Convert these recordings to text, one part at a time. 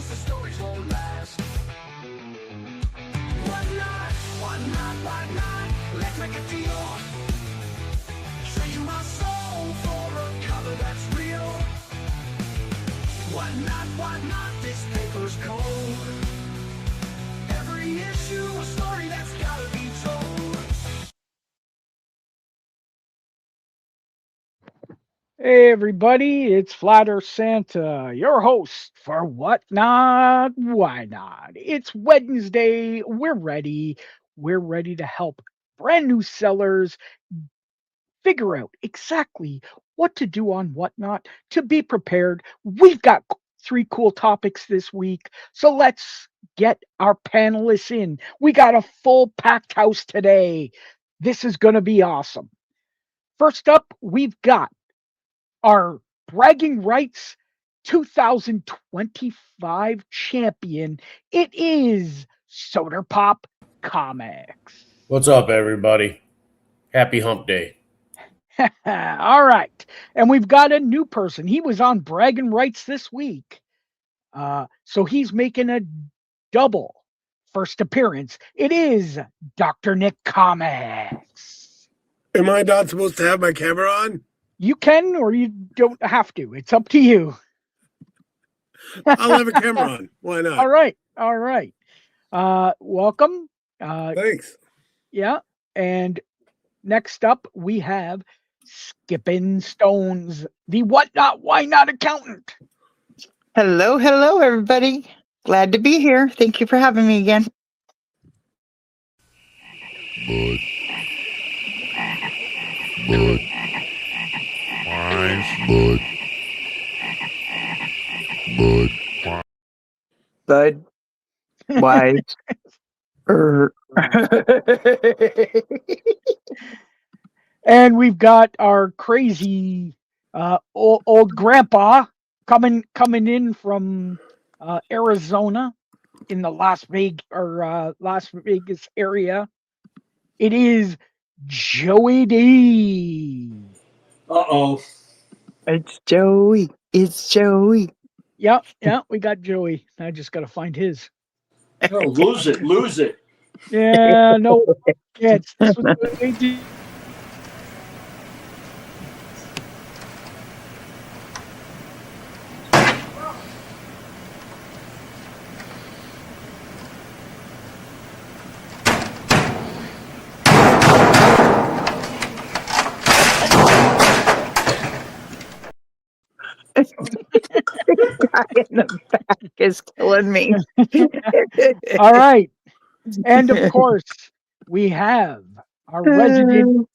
issues, the stories won't last. Why not? Let's make it deal. Trade my soul for a cover that's real. Why not? This paper's cold. Every issue, a story that's gotta be told. Hey everybody, it's Flat Earth Santa, your host for What Not, Why Not. It's Wednesday, we're ready. We're ready to help brand new sellers figure out exactly what to do on Whatnot to be prepared. We've got 3 cool topics this week, so let's get our panelists in. We got a full packed house today. This is going to be awesome. First up, we've got our bragging rights 2025 champion. It is Soda Pop Comics. What's up, everybody? Happy Hump Day. All right. And we've got a new person. He was on bragging rights this week. So he's making a double first appearance. It is Dr. Nick Comics. Am I not supposed to have my camera on? You can or you don't have to. It's up to you. I'll have a camera on. Why not? All right. Welcome. Thanks. Yeah. And next up, we have Skippin' Stones, the What Not, Why Not accountant. Hello, everybody. Glad to be here. Thank you for having me again. Bud. Wise. And we've got our crazy old grandpa coming in from Arizona in the Las Vegas area. It is Joey D. Uh-oh. It's Joey. Yeah, we got Joey. I just got to find his. No, lose it. Yeah, no, kids. This was what they do. The guy in the back is killing me. All right. And of course, we have our resident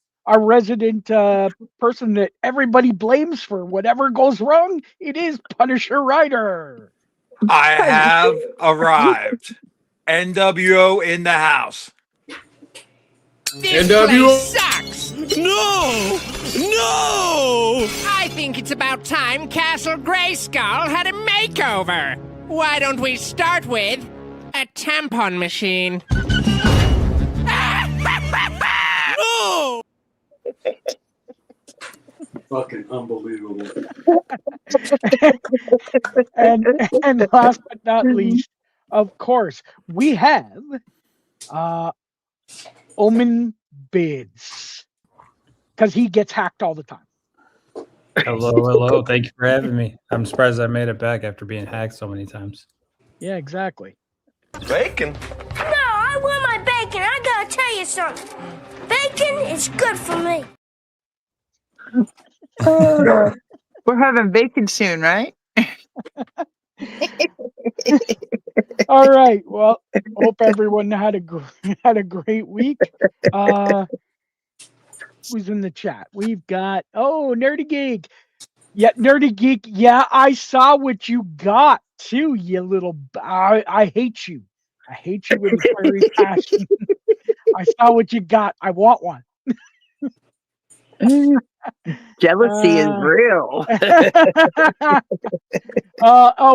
person that everybody blames for whatever goes wrong. It is Punisher Ryder. I have arrived. NWO in the house. This NWO. place sucks! No! I think it's about time Castle Grayskull had a makeover. Why don't we start with a tampon machine? No! Fucking unbelievable. and last but not least, of course, we have Omen Bids, because he gets hacked all the time. Hello. Thank you for having me. I'm surprised I made it back after being hacked so many times. Yeah, exactly. Bacon. No, I want my bacon. I gotta tell you something. Bacon is good for me. We're having bacon soon, right? All right. Well, hope everyone had a great week. Who's in the chat? We've got Nerdy Geek. Yeah, Nerdy Geek. Yeah, I saw what you got too. You little. I hate you. I hate you with a fiery passion. I saw what you got. I want one. Jealousy is real.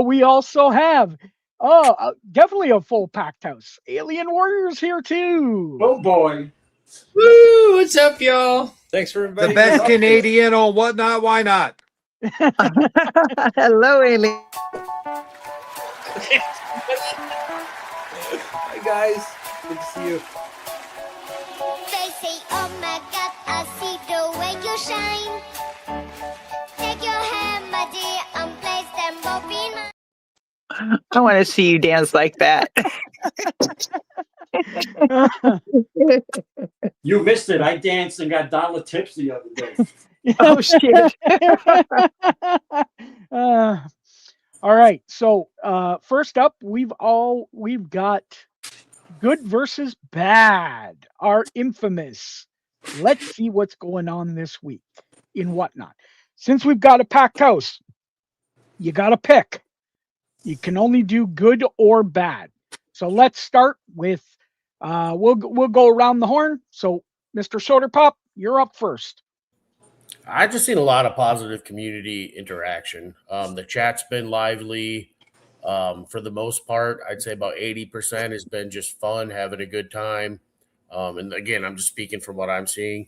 We also have definitely a full packed house. Alien Warriors here too. Oh boy. Woo! What's up, y'all? Thanks for inviting The best me. Canadian on What Not, Why Not. Hello, Alien. Hi guys, good to see you. They say, oh my God, I see the way you shine. Take your hand, my dear, and place them both in mine. I want to see you dance like that. You missed it. I danced and got dollar tips the other day. Oh shit. All right. So first up, we've got good versus bad, our infamous. Let's see what's going on this week in Whatnot. Since we've got a packed house, you got to pick. You can only do good or bad. So let's start with we'll go around the horn. So Mr. Soda Pop, you're up first. I just seen a lot of positive community interaction. The chat's been lively. For the most part, I'd say about 80% has been just fun, having a good time. And again, I'm just speaking from what I'm seeing.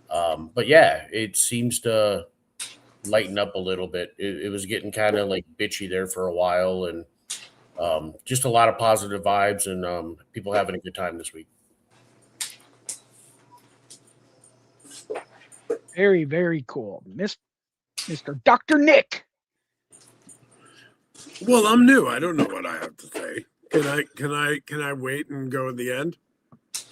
But yeah, it seems to lighten up a little bit. It was getting kind of like bitchy there for a while, and just a lot of positive vibes and people having a good time this week. Very, very cool. Mr. Dr. Nick. Well, I'm new. I don't know what I have to say. Can I wait and go at the end?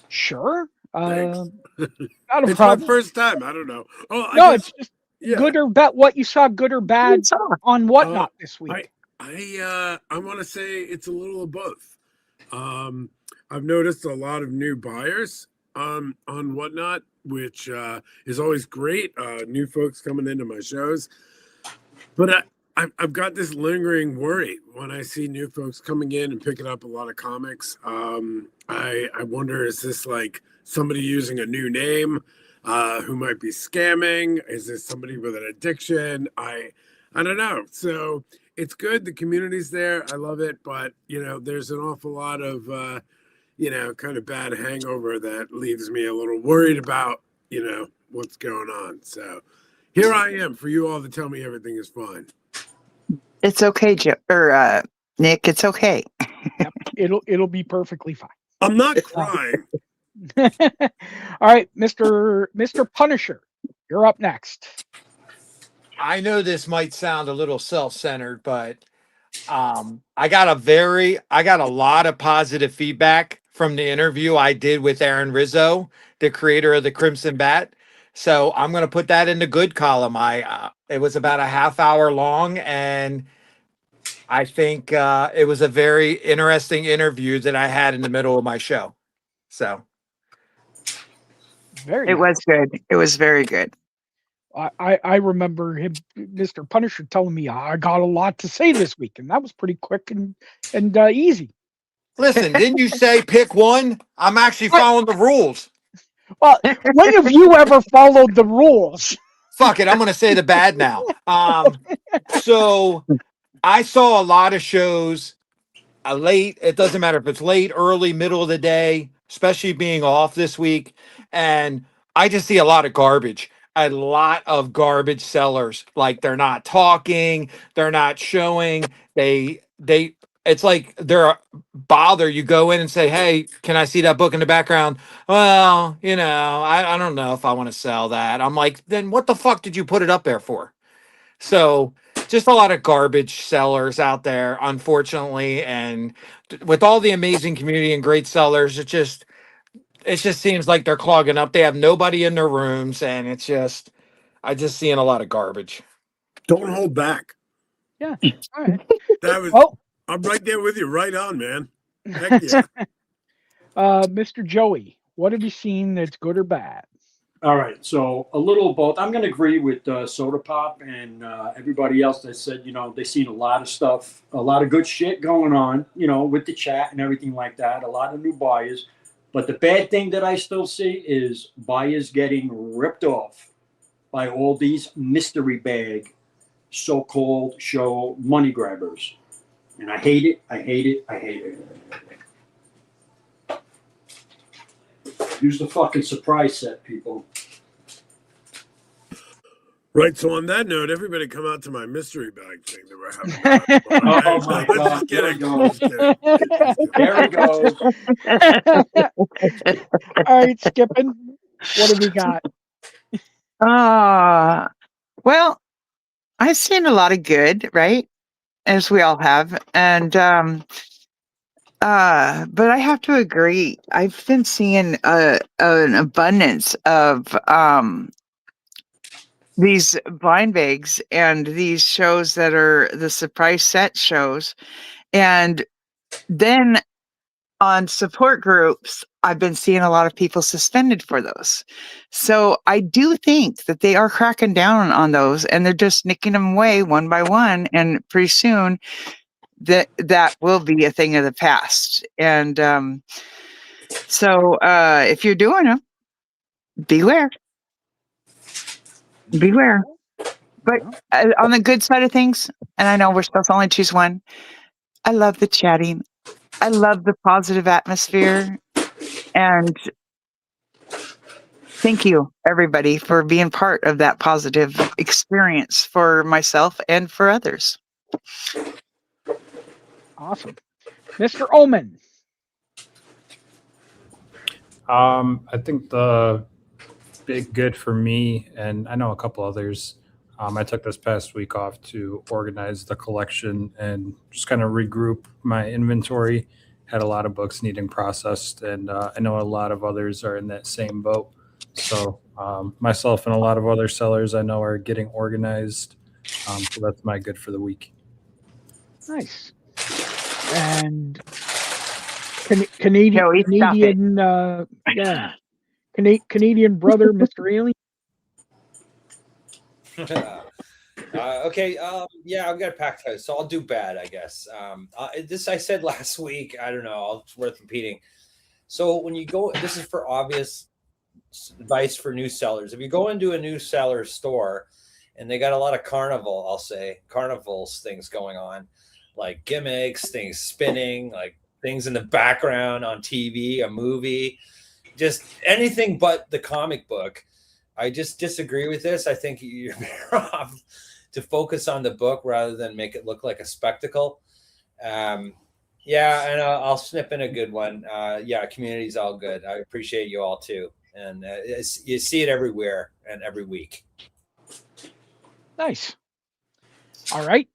Sure. Thanks. Not a It's problem. my first time. I don't know. Oh, No, it's just good or bad. What you saw, good or bad, on Whatnot this week. I want to say it's a little of both. I've noticed a lot of new buyers on Whatnot, which is always great. New folks coming into my shows, but I've got this lingering worry when I see new folks coming in and picking up a lot of comics. I wonder, is this like somebody using a new name who might be scamming? Is this somebody with an addiction? I don't know. So it's good. The community's there. I love it. But, there's an awful lot of, kind of bad hangover that leaves me a little worried about, what's going on. So here I am for you all to tell me everything is fine. It's okay, Nick. It's okay. Yep, it'll be perfectly fine. I'm not crying. All right, Mr. Punisher, you're up next. I know this might sound a little self-centered, but I got a lot of positive feedback from the interview I did with Aaron Rizzo, the creator of the Crimson Bat. So I'm going to put that in the good column. It was about a half hour long, and I think it was a very interesting interview that I had in the middle of my show. So It was good. It was very good. I remember him, Mr. Punisher, telling me I got a lot to say this week, and that was pretty quick and easy. Listen, didn't you say pick one? I'm actually following the rules. Well, when have you ever followed the rules? Fuck it, I'm going to say the bad now. So I saw a lot of shows late. It doesn't matter if it's late, early, middle of the day, especially being off this week. And I just see a lot of garbage. A lot of garbage sellers. Like they're not talking, they're not showing. It's like they're bother. You go in and say, "Hey, can I see that book in the background?" Well, I don't know if I want to sell that. I'm like, then what the fuck did you put it up there for? So just a lot of garbage sellers out there, unfortunately. And with all the amazing community and great sellers, it just seems like they're clogging up. They have nobody in their rooms, and I just seeing a lot of garbage. Don't hold back. Yeah. All right. I'm right there with you. Right on, man. Heck yeah. Mr. Joey, what have you seen that's good or bad? All right, so a little both. I'm going to agree with Soda Pop and everybody else that said, they've seen a lot of stuff, a lot of good shit going on, with the chat and everything like that, a lot of new buyers. But the bad thing that I still see is buyers getting ripped off by all these mystery bag, so-called show money grabbers. And I hate it, I hate it, I hate it. Use the fucking surprise set, people. Right. So on that note, everybody come out to my mystery bag thing that we're having. Oh my God! There we go. Just kidding. There he goes. All right, Skipping. What do we got? Well, I've seen a lot of good, right? As we all have. And but I have to agree. I've been seeing an abundance of these blind bags and these shows that are the surprise set shows. And then on support groups, I've been seeing a lot of people suspended for those. So I do think that they are cracking down on those, and they're just nicking them away one by one. And pretty soon that will be a thing of the past. And so if you're doing them, beware. But on the good side of things, and I know we're supposed to only choose one, I love the chatting. I love the positive atmosphere. And thank you, everybody, for being part of that positive experience for myself and for others. Awesome. Mr. Omen. I think the big good for me, and I know a couple others, I took this past week off to organize the collection and just kind of regroup my inventory. Had a lot of books needing processed, and I know a lot of others are in that same boat. So myself and a lot of other sellers I know are getting organized. So that's my good for the week. Nice. And Canadian, Canadian brother, Mr. Alien. Okay. Yeah, I've got a packed house, so I'll do bad, I guess. This I said last week. I don't know. It's worth repeating. So when you go, this is for obvious advice for new sellers. If you go into a new seller store and they got a lot of carnivals things going on, like gimmicks, things spinning, like things in the background on TV, a movie, just anything but the comic book. I just disagree with this. I think you're better off to focus on the book rather than make it look like a spectacle. Yeah, and I'll snip in a good one. Yeah, community's all good. I appreciate you all too. And you see it everywhere and every week. Nice. All right.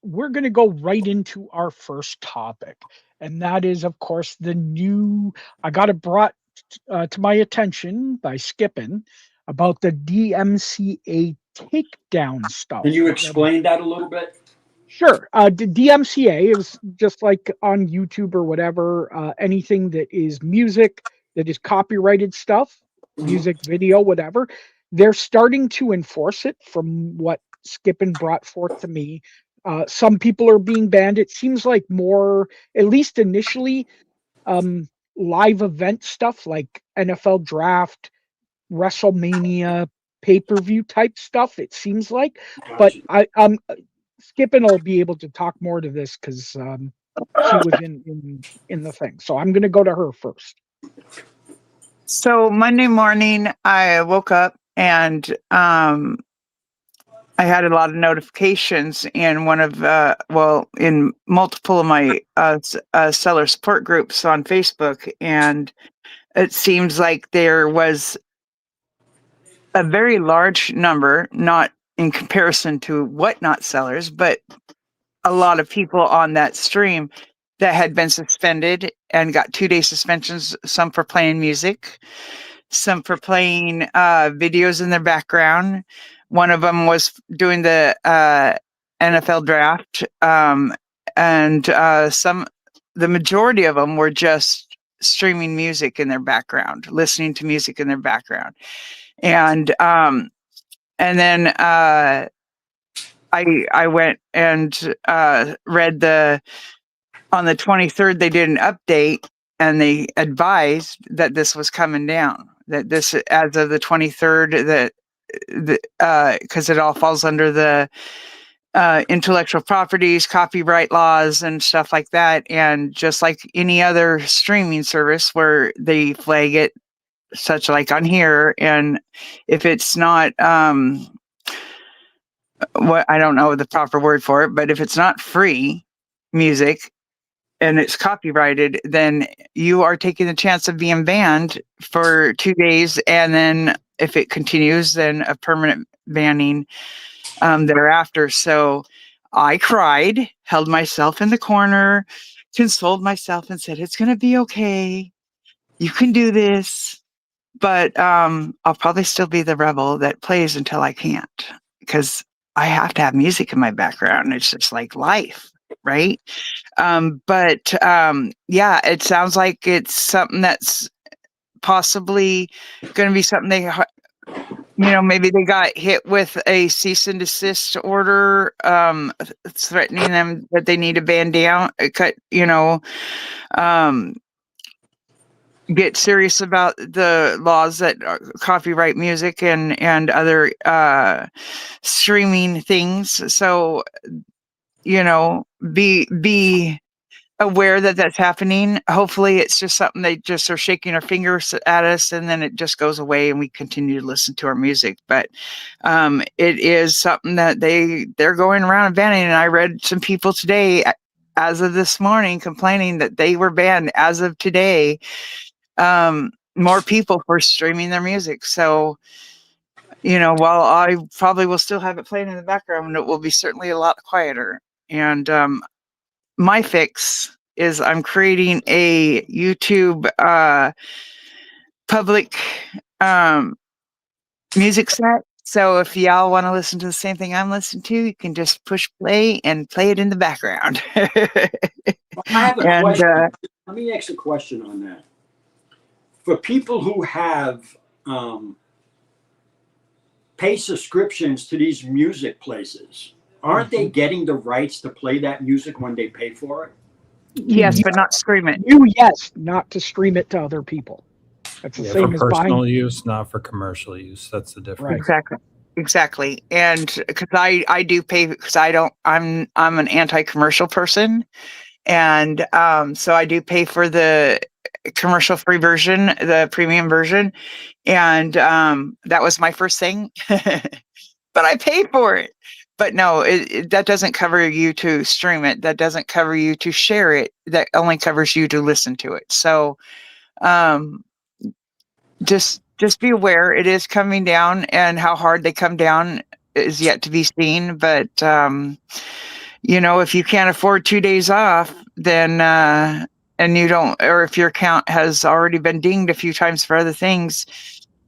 We're going to go right into our first topic. And that is, of course, the new, I got it brought to my attention by Skipping about the DMCA takedown stuff. Can you explain that a little bit? Sure. The DMCA is just like on YouTube or whatever, anything that is music, that is copyrighted stuff, music, video, whatever. They're starting to enforce it from what Skippin brought forth to me. Some people are being banned. It seems like more, at least initially, live event stuff like NFL draft, WrestleMania, pay-per-view type stuff, it seems like. But I'm Skippin will be able to talk more to this because she was in the thing. So I'm going to go to her first. So Monday morning, I woke up and I had a lot of notifications in one of, in multiple of my seller support groups on Facebook. And it seems like there was a very large number, not in comparison to whatnot sellers, but a lot of people on that stream that had been suspended and got 2-day suspensions, some for playing music, some for playing videos in their background. One of them was doing the NFL draft, and the majority of them were just streaming music in their background, listening to music in their background. And then I went and read on the 23rd, they did an update and they advised that this was coming down, that this, as of the 23rd, that because it all falls under the intellectual properties, copyright laws and stuff like that. And just like any other streaming service where they flag it, such like on here, and if it's not what, I don't know the proper word for it, but if it's not free music and it's copyrighted, then you are taking the chance of being banned for 2 days. And then if it continues, then a permanent banning thereafter. So I cried, held myself in the corner, consoled myself and said, it's going to be okay. You can do this. But I'll probably still be the rebel that plays until I can't, because I have to have music in my background. It's just like life, right? Yeah, it sounds like it's something that's possibly going to be something maybe they got hit with a cease and desist order, threatening them that they need to ban down, get serious about the laws that copyright music and other streaming things. So, be aware that that's happening. Hopefully it's just something they just are shaking their fingers at us and then it just goes away and we continue to listen to our music. But it is something that they're going around and banning. And I read some people today, as of this morning, complaining that they were banned as of today. More people for streaming their music. So, while I probably will still have it playing in the background, it will be certainly a lot quieter. And my fix is I'm creating a YouTube public music set. So if y'all want to listen to the same thing I'm listening to, you can just push play and play it in the background. I have a question. Let me ask a question on that. For people who have pay subscriptions to these music places, aren't they getting the rights to play that music when they pay for it? Yes, but not stream it. Yes, not to stream it to other people. That's the same for as personal buying. use, not for commercial use. That's the difference. Right. Exactly. And because I do pay, because I'm an anti-commercial person. And so I do pay for the commercial free version, the premium version. And that was my first thing, but I paid for it. But no, that doesn't cover you to stream it. That doesn't cover you to share it. That only covers you to listen to it. So just be aware it is coming down, and how hard they come down is yet to be seen. But if you can't afford 2 days off, then and you don't, or if your account has already been dinged a few times for other things,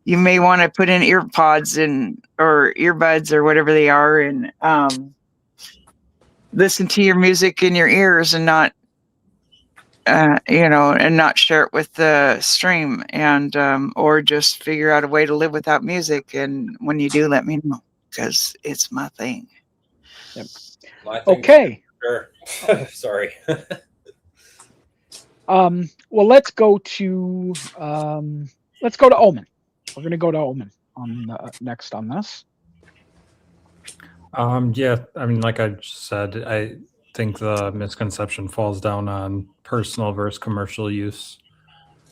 you may want to put in earpods or earbuds or whatever they are, and listen to your music in your ears and not, and not share it with the stream, and or just figure out a way to live without music. And when you do, let me know, because it's my thing. Yep. My thing. Okay. Sure. Sorry. Well, let's go to Omen. We're going to go to Omen on next on this. Yeah, I mean, like I just said, I think the misconception falls down on personal versus commercial use.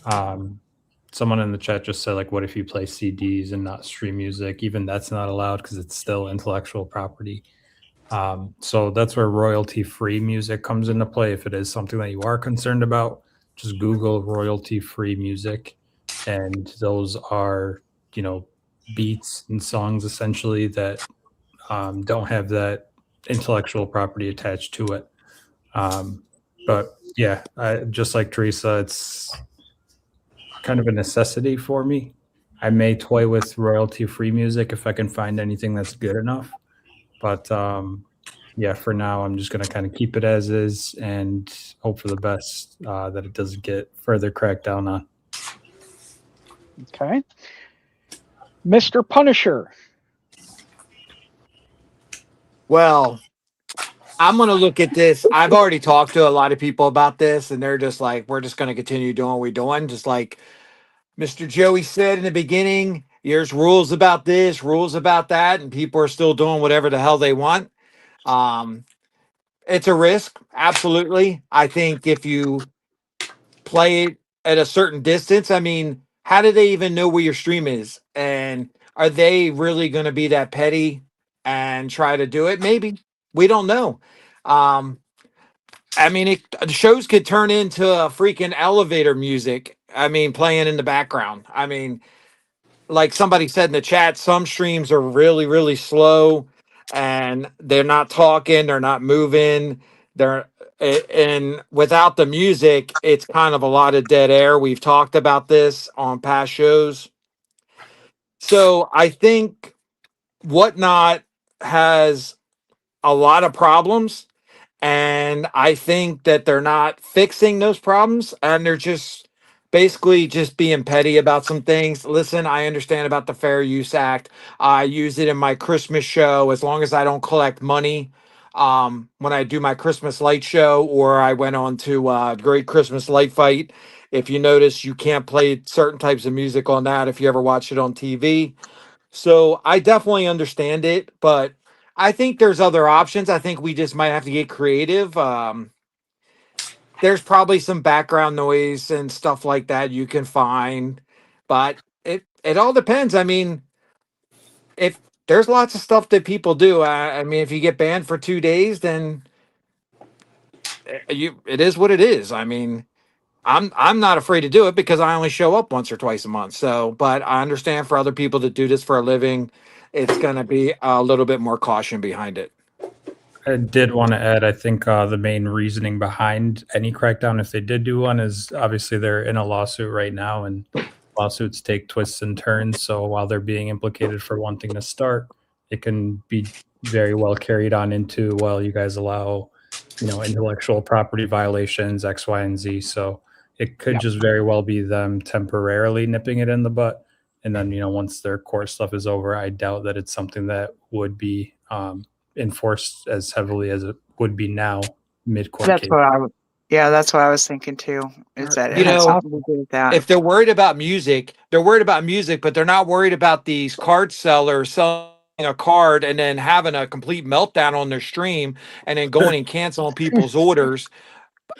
Someone in the chat just said, like, what if you play CDs and not stream music? Even that's not allowed because it's still intellectual property. So that's where royalty-free music comes into play. If it is something that you are concerned about, just Google royalty-free music, and those are, beats and songs essentially that don't have that intellectual property attached to it. But yeah, just like Teresa, it's kind of a necessity for me. I may toy with royalty-free music if I can find anything that's good enough. But yeah, for now, I'm just going to kind of keep it as is and hope for the best, that it doesn't get further cracked down on. Okay. Mr. Punisher. Well, I'm going to look at this. I've already talked to a lot of people about this, and they're just like, we're just going to continue doing what we're doing. Just like Mr. Joey said in the beginning, there's rules about this, rules about that, and people are still doing whatever the hell they want. It's a risk. Absolutely. I think if you play it at a certain distance, I mean, how do they even know where your stream is? And are they really going to be that petty and try to do it. Maybe we don't know. I mean, the shows could turn into a freaking elevator music. I mean, playing in the background. I mean, like somebody said in the chat, some streams are really, really slow and they're not talking, they're not moving. And without the music, it's kind of a lot of dead air. We've talked about this on past shows. So I think Whatnot has a lot of problems. And I think that they're not fixing those problems and they're just basically just being petty about some things. Listen, I understand about the Fair Use Act. I use it in my Christmas show as long as I don't collect money. When I do my Christmas light show, or I went on to Great Christmas Light Fight. If you notice, you can't play certain types of music on that if you ever watch it on TV. So I definitely understand it, but I think there's other options. I think we just might have to get creative. There's probably some background noise and stuff like that you can find, but it all depends. I mean, if there's lots of stuff that people do. I mean, if you get banned for 2 days, then it is what it is. I mean, I'm not afraid to do it because I only show up once or twice a month. So, but I understand for other people that do this for a living, it's going to be a little bit more caution behind it. I did want to add, I think the main reasoning behind any crackdown, if they did do one, is obviously they're in a lawsuit right now, and lawsuits take twists and turns. So while they're being implicated for wanting to start, it can be very well carried on into, well, you guys allow, intellectual property violations, X, Y, and Z. So it could just very well be them temporarily nipping it in the butt. And then, once their court stuff is over, I doubt that it's something that would be enforced as heavily as it would be now mid-court That's case. that's what I was thinking too. Is that it has something to do with that? If they're worried about music, but they're not worried about these card sellers selling a card and then having a complete meltdown on their stream and then going and canceling people's orders.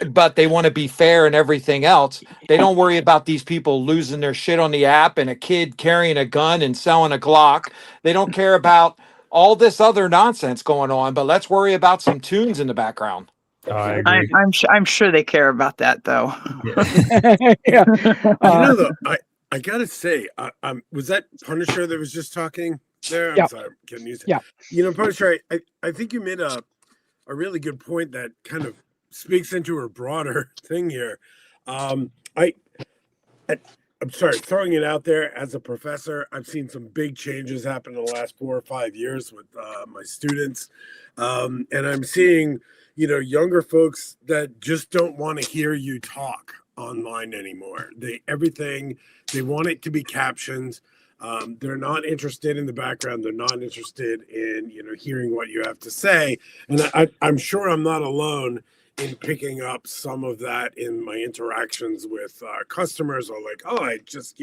But they want to be fair and everything else. They don't worry about these people losing their shit on the app and a kid carrying a gun and selling a Glock. They don't care about all this other nonsense going on, but let's worry about some tunes in the background. I agree. I'm sure they care about that though. Yeah. I gotta say, was that Punisher that was just talking there? I'm sorry, I'm getting used to it. Yeah. Punisher, I think you made a really good point that kind of speaks into a broader thing here. I'm sorry, throwing it out there as a professor, I've seen some big changes happen in the last 4 or 5 years with my students. And I'm seeing, younger folks that just don't want to hear you talk online anymore. They want it to be captioned. They're not interested in the background. They're not interested in, hearing what you have to say. And I'm sure I'm not alone in picking up some of that in my interactions with customers, or like, oh, I just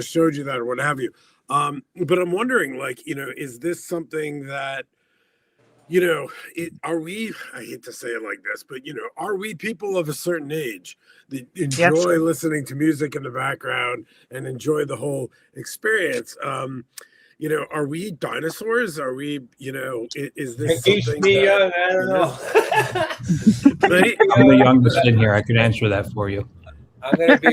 showed you that, or what have you. But I'm wondering, is this something that, are we, I hate to say it like this, but, are we people of a certain age that enjoy listening to music in the background and enjoy the whole experience? Are we dinosaurs? Are we, is this something that, I don't know. I'm the youngest in here. I can answer that for you. I'm going to be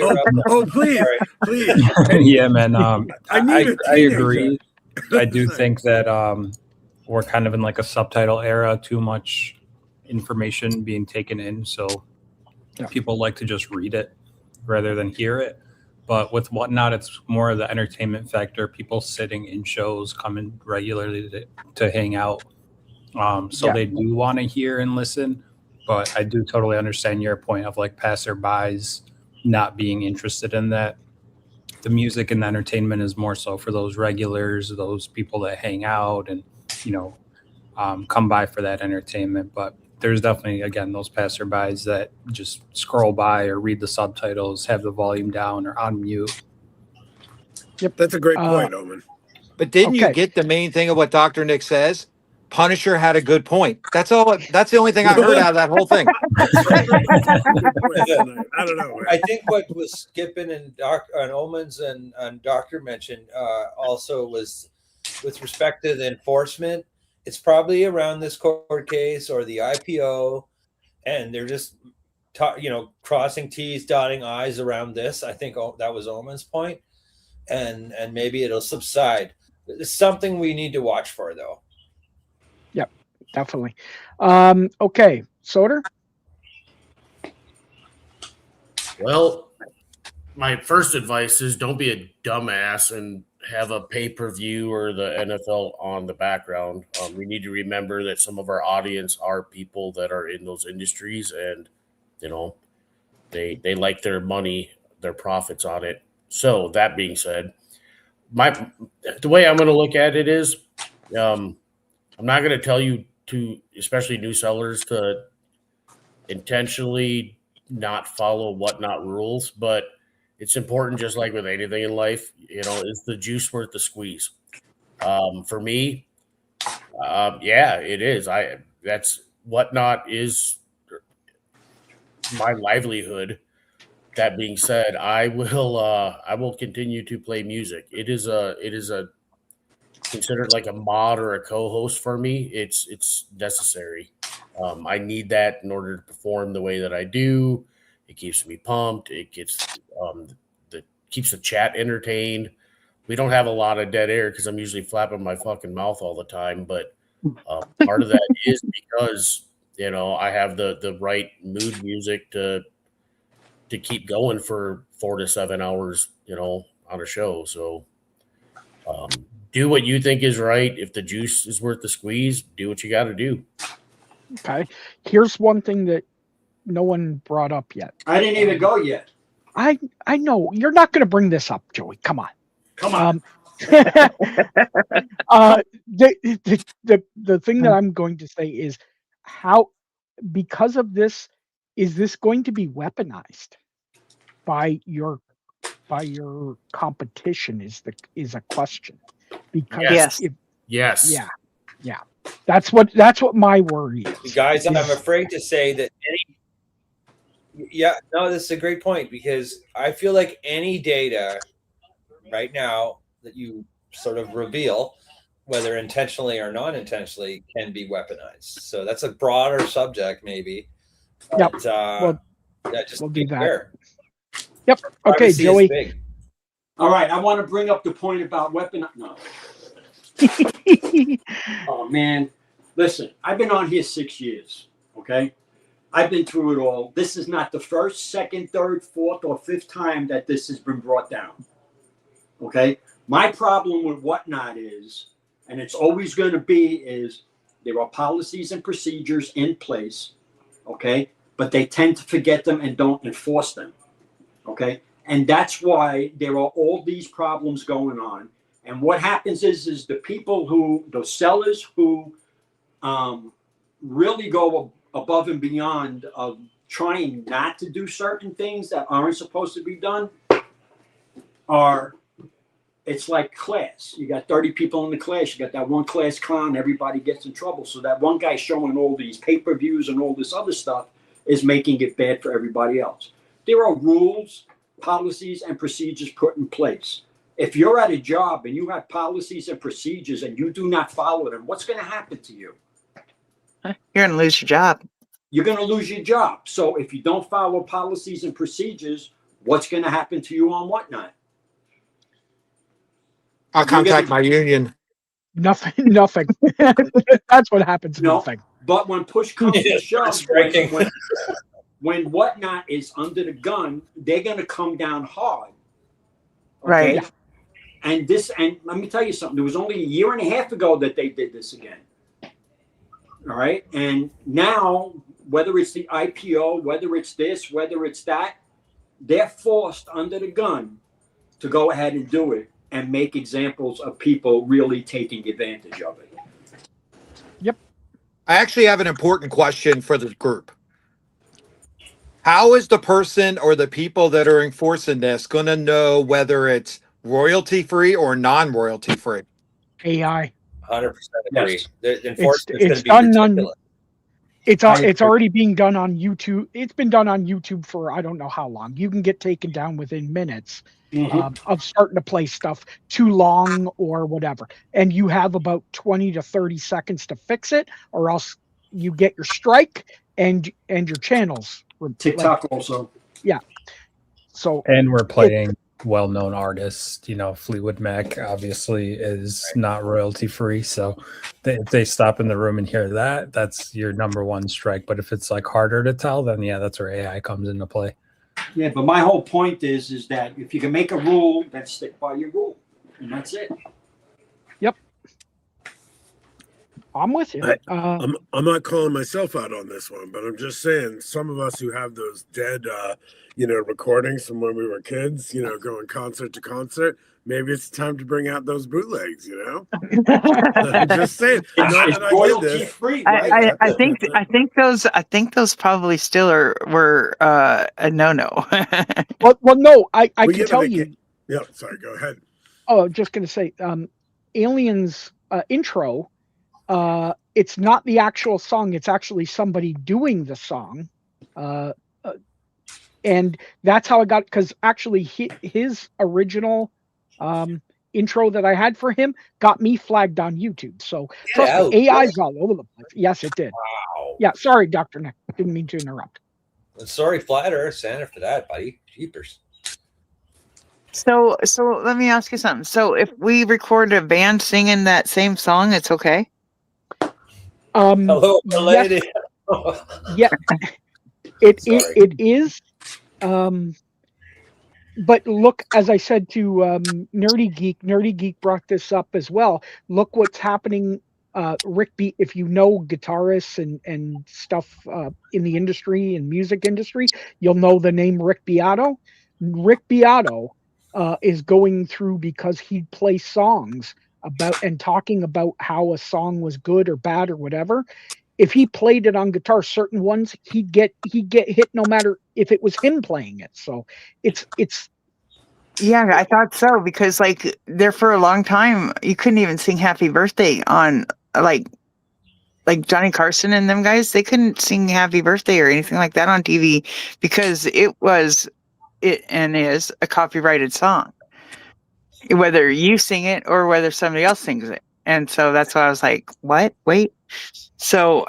please. Yeah, man. I agree. I do think that we're kind of in like a subtitle era, too much information being taken in. So people like to just read it rather than hear it. But with Whatnot, it's more of the entertainment factor, people sitting in shows, coming regularly to hang out. So they do want to hear and listen. But I do totally understand your point of like passerbys not being interested in that. The music and the entertainment is more so for those regulars, those people that hang out and, come by for that entertainment. But there's definitely, again, those passerbys that just scroll by or read the subtitles, have the volume down or on mute. Yep, that's a great point, Omen. But didn't you get the main thing of what Dr. Nick says? Punisher had a good point. That's all. That's the only thing I heard out of that whole thing. I don't know. I think what was Skippin and Omen's and Doctor mentioned also was with respect to the enforcement, it's probably around this court case or the IPO, and they're just, crossing T's, dotting I's around this. I think that was Omen's point, and maybe it'll subside. It's something we need to watch for, though. Yep, definitely. Okay, Soder. Well, my first advice is don't be a dumbass and have a pay-per-view or the NFL on the background. We need to remember that some of our audience are people that are in those industries, and they like their money, their profits on it. So that being said, the way I'm going to look at it is, I'm not going to tell you to, especially new sellers, to intentionally not follow whatnot rules, but it's important, just like with anything in life, is the juice worth the squeeze? For me, yeah, it is. That's whatnot is my livelihood. That being said, I will continue to play music. It is a considered like a mod or a co-host for me. It's necessary. I need that in order to perform the way that I do. It keeps me pumped. It gets keeps the chat entertained. We don't have a lot of dead air because I'm usually flapping my fucking mouth all the time. But part of that is because I have the right mood music to keep going for 4 to 7 hours, on a show. So do what you think is right. If the juice is worth the squeeze, do what you got to do. Okay. Here's one thing that no one brought up yet. I didn't even go yet. I know you're not going to bring this up, Joey. Come on. The thing that I'm going to say is because of this, is this going to be weaponized by your competition? Is a question. Because yes. Yeah. That's what my worry is. Guys, I'm afraid to say that this is a great point, because I feel like any data right now that you sort of reveal, whether intentionally or non-intentionally, can be weaponized. So that's a broader subject, maybe. Yep. Just we'll do that. fair. Yep. Okay, Privacy Joey. is big. All right, I want to bring up the point about No. Oh man, listen, I've been on here 6 years. Okay, I've been through it all. This is not the first, second, third, fourth, or fifth time that this has been brought down. Okay, my problem with whatnot is, and it's always going to be, is there are policies and procedures in place. Okay, but they tend to forget them and don't enforce them. Okay, and that's why there are all these problems going on. And what happens is the sellers who really go above and beyond of trying not to do certain things that aren't supposed to be done it's like class. You got 30 people in the class. You got that one class clown. Everybody gets in trouble. So that one guy showing all these pay-per-views and all this other stuff is making it bad for everybody else. There are rules, policies, and procedures put in place. If you're at a job and you have policies and procedures and you do not follow them, what's going to happen to you? You're going to lose your job. You're going to lose your job. So if you don't follow policies and procedures, what's going to happen to you on whatnot? I'll contact my union. Nothing. That's what happens. No, nothing. But when push comes to shove, when whatnot is under the gun, they're going to come down hard. Okay? Right. And let me tell you something. There was only a year and a half ago that they did this again. All right. And now, whether it's the IPO, whether it's this, whether it's that, they're forced under the gun to go ahead and do it and make examples of people really taking advantage of it. Yep. I actually have an important question for the group. How is the person or the people that are enforcing this going to know whether it's royalty free or non-royalty free? AI. 100% agree. Yes. The enforcement is It's going to be done ridiculous. It's I it's agree. already being done on YouTube. It's been done on YouTube for I don't know how long. You can get taken down within minutes of starting to play stuff too long or whatever, and you have about 20 to 30 seconds to fix it, or else you get your strike and your channels. TikTok also. Yeah. So And we're playing well-known artists. You know, Fleetwood Mac obviously is not royalty free. So if they stop in the room and hear that, that's your number one strike. But if it's like harder to tell, then yeah, that's where AI comes into play. Yeah, but my whole point is that if you can make a rule, then stick by your rule, and that's it. Yep. I'm with you. I'm not calling myself out on this one, but I'm just saying some of us who have those dead, recordings from when we were kids, going concert to concert, maybe it's time to bring out those bootlegs, I'm just saying. It's royalty free, right? I think those probably still were a no. Well, no, I can tell you. Yeah, sorry, go ahead. Oh, I'm just going to say, Aliens intro. It's not the actual song; it's actually somebody doing the song, and that's how I got. Because actually, his original intro that I had for him got me flagged on YouTube. So trust me, AI's all over the place. Yes, it did. Wow. Yeah, sorry, Dr. Nick. Didn't mean to interrupt. Sorry, Flat Earth Santa, for that, buddy. Jeepers. So let me ask you something. So if we record a band singing that same song, it's okay? Hello, lady. Yes. Yeah, it is. But look, as I said to Nerdy Geek brought this up as well. Look what's happening. Rick B, if you know guitarists and stuff in the industry and music industry, you'll know the name Rick Beato. Rick Beato is going through because he'd play songs about and talking about how a song was good or bad or whatever. If he played it on guitar, certain ones he'd get hit no matter if it was him playing it. So it's yeah, I thought so, because like there for a long time you couldn't even sing Happy Birthday on like Johnny Carson and them guys. They couldn't sing Happy Birthday or anything like that on TV because it is a copyrighted song, whether you sing it or whether somebody else sings it. And so that's why I was like, what? Wait. So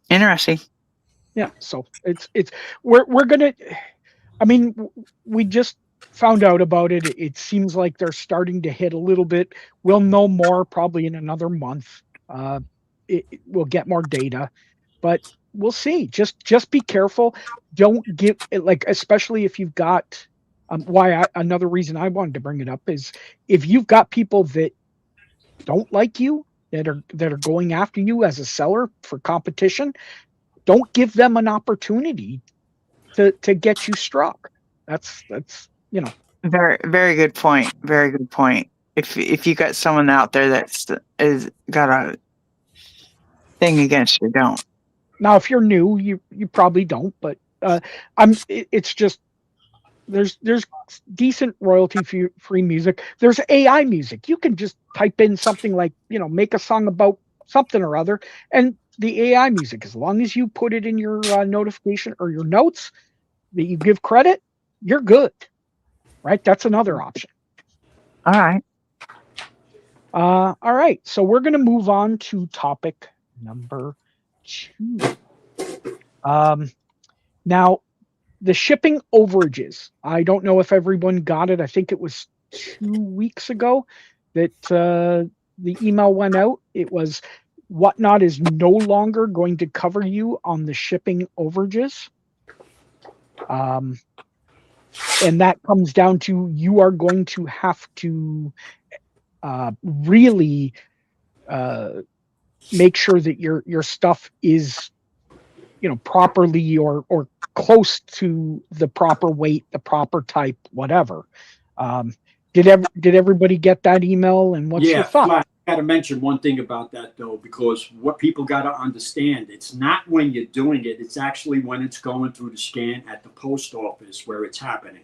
interesting. Yeah, so it's we're gonna, I mean, we just found out about it. It seems like they're starting to hit a little bit. We'll know more probably in another month. We'll get more data, but we'll see. Just be careful. Don't give it, like, especially if you've got another reason I wanted to bring it up is if you've got people that don't like you, that are going after you as a seller for competition, don't give them an opportunity to get you struck. That's Very, very good point. Very good point. If you got someone out there that's got a thing against you, don't. Now, if you're new, you probably don't, but it's just there's decent royalty free music. There's AI music. You can just type in something like, make a song about something or other, and the AI music, as long as you put it in your notification or your notes that you give credit, you're good, right? That's another option. All right. All right. So we're going to move on to topic number 2. Now, the shipping overages. I don't know if everyone got it. I think it was 2 weeks ago that the email went out. It was Whatnot is no longer going to cover you on the shipping overages. And that comes down to you are going to have to really make sure that your stuff is properly or close to the proper weight, the proper type, whatever. Did everybody get that email, and what's your thought? I got to mention one thing about that though, because what people got to understand, it's not when you're doing it, it's actually when it's going through the scan at the post office where it's happening.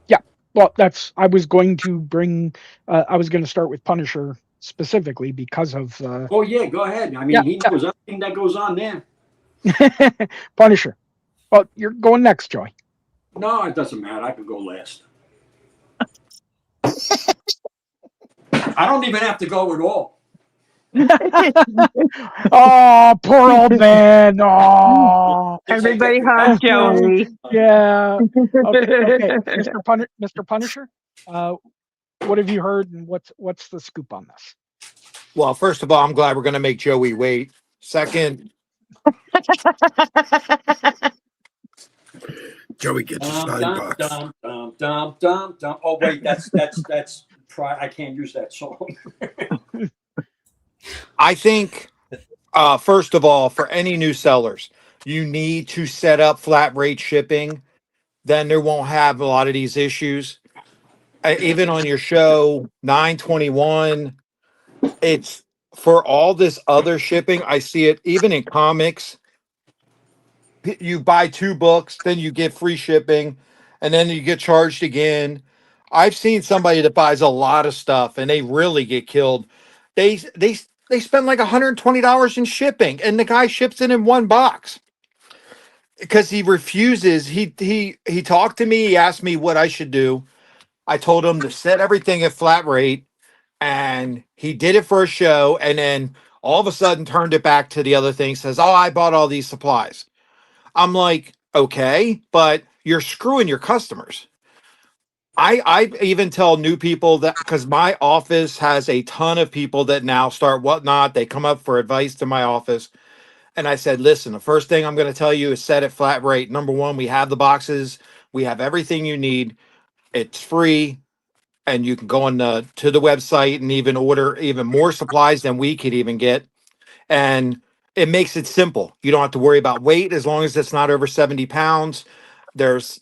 Yeah, well, I was going to start with Punisher specifically because of Oh yeah, go ahead. I mean, Yeah, he knows everything that goes on there. Punisher. Well, you're going next, Joey. No, it doesn't matter. I could go last. I don't even have to go at all. Oh, poor old man. Oh, Everybody hug Joey. yeah. Okay. Mr. Punisher, what have you heard, and what's the scoop on this? Well, first of all, I'm glad we're going to make Joey wait. Second, Joey gets his $9. Oh wait, that's I can't use that song. I think, first of all, for any new sellers, you need to set up flat rate shipping. Then there won't have a lot of these issues. Even on your show 921, it's for all this other shipping. I see it even in comics. You buy 2 books, then you get free shipping, and then you get charged again. I've seen somebody that buys a lot of stuff and they really get killed. They spend like $120 in shipping, and the guy ships it in 1 box because he refuses. He talked to me. He asked me what I should do. I told him to set everything at flat rate, and he did it for a show, and then all of a sudden turned it back to the other thing. Says, "Oh, I bought all these supplies." I'm like, okay, but you're screwing your customers. I even tell new people that, because my office has a ton of people that now start Whatnot. They come up for advice to my office. And I said, listen, the first thing I'm going to tell you is set it flat rate. Number one, we have the boxes. We have everything you need. It's free. And you can go on to the website and even order even more supplies than we could even get. And it makes it simple. You don't have to worry about weight as long as it's not over 70 pounds. There's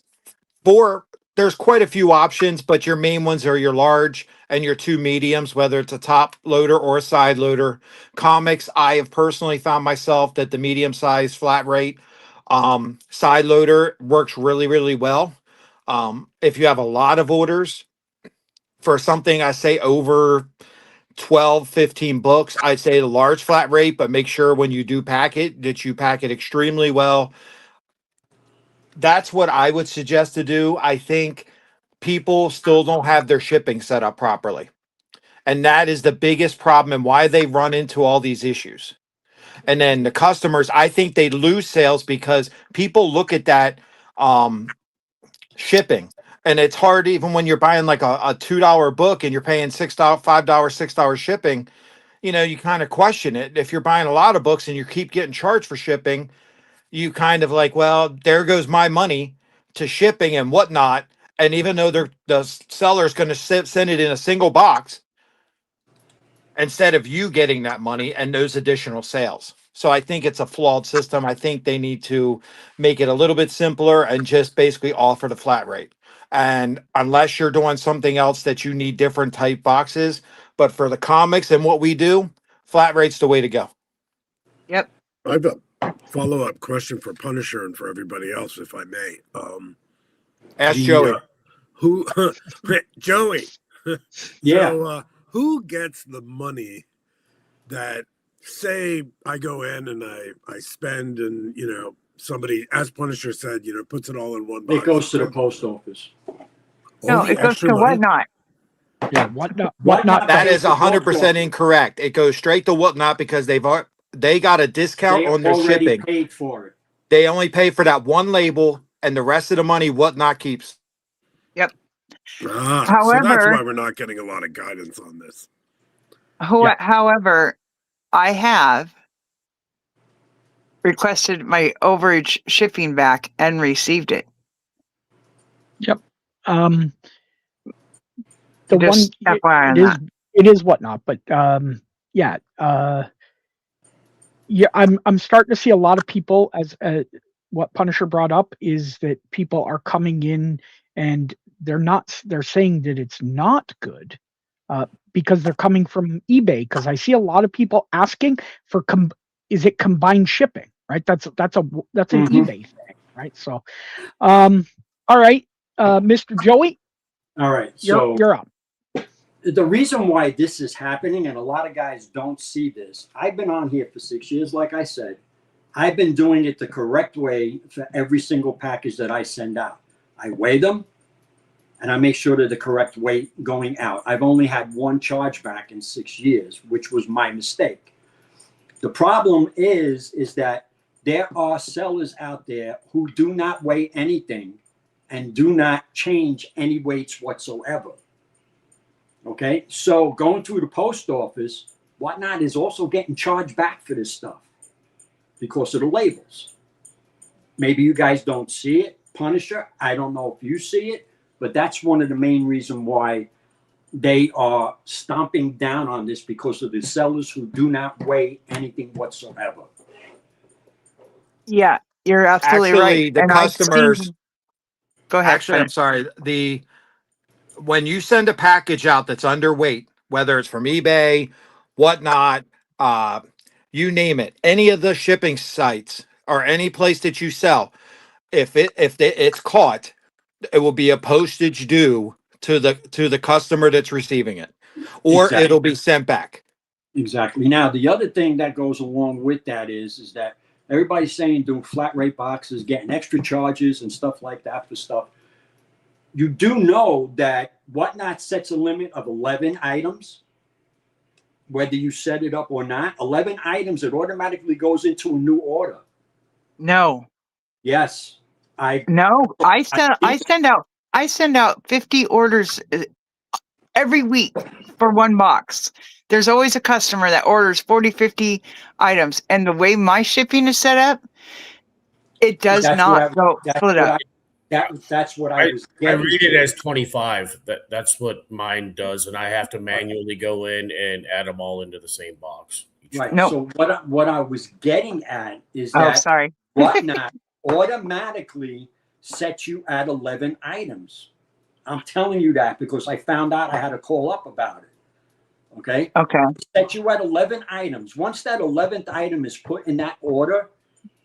there's quite a few options, but your main ones are your large and your 2 mediums, whether it's a top loader or a side loader. Comics, I have personally found myself that the medium size flat rate side loader works really, really well. If you have a lot of orders for something, I say over 12, 15 books, I'd say the large flat rate, but make sure when you do pack it that you pack it extremely well. That's what I would suggest to do. I think people still don't have their shipping set up properly. And that is the biggest problem and why they run into all these issues. And then the customers, I think they lose sales because people look at that shipping. And it's hard even when you're buying like a $2 book and you're paying $6, $5, $6 shipping. You know, you kind of question it. If you're buying a lot of books and you keep getting charged for shipping, you kind of like, well, there goes my money to shipping and whatnot. And even though the seller is going to send it in a single box instead of you getting that money and those additional sales. So I think it's a flawed system. I think they need to make it a little bit simpler and just basically offer the flat rate. And unless you're doing something else that you need different type boxes, but for the comics and what we do, flat rate's the way to go. Yep. I have a follow-up question for Punisher and for everybody else, if I may. Ask Joey. Who Joey? Yeah. So, who gets the money that, say, I go in and I spend, and somebody, as Punisher said, puts it all in one box. It goes to the post office. No, it goes to Whatnot. Yeah, Whatnot. That is 100% incorrect. It goes straight to Whatnot because they got a discount on their shipping. Paid for it. They only pay for that one label, and the rest of the money Whatnot keeps. Yep. However, so that's why we're not getting a lot of guidance on this. However, I have requested my overage shipping back and received it. Yep. The Just one FYI it is Whatnot, but yeah. Yeah, I'm starting to see a lot of people, as what Punisher brought up, is that people are coming in and they're saying that it's not good because they're coming from eBay, because I see a lot of people asking for is it combined shipping, right? That's an eBay thing, right? So all right, Mr. Joey, all right, you're up. The reason why this is happening, and a lot of guys don't see this, I've been on here for 6 years, like I said. I've been doing it the correct way for every single package that I send out. I weigh them, and I make sure they're the correct weight going out. I've only had one chargeback in 6 years, which was my mistake. The problem is that there are sellers out there who do not weigh anything and do not change any weights whatsoever. Okay, so going through the post office, Whatnot is also getting charged back for this stuff because of the labels. Maybe you guys don't see it, Punisher. I don't know if you see it, but that's one of the main reasons why they are stomping down on this, because of the sellers who do not weigh anything whatsoever. Yeah, you're absolutely Actually, right. the And I've customers. seen. Go ahead. Actually, I'm sorry. When you send a package out that's underweight, whether it's from eBay, Whatnot, you name it, any of the shipping sites or any place that you sell, if it's caught, it will be a postage due to the customer that's receiving it, or Exactly. it'll be sent back. Exactly. Now, the other thing that goes along with that is that everybody's saying doing flat rate boxes, getting extra charges and stuff like that for stuff. You do know that Whatnot sets a limit of 11 items, whether you set it up or not. 11 items, it automatically goes into a new order. No. Yes. I send out 50 orders every week for one box. There's always a customer that orders 40, 50 items. And the way my shipping is set up, it does not go split up. That's what I was I getting. read it as 25. That's what mine does, and I have to manually go in and add them all into the same box. Right. No. So what I was getting at is that Whatnot automatically sets you at 11 items. I'm telling you that because I found out. I had to call up about it. Okay. Okay. Set you at 11 items. Once that 11th item is put in that order,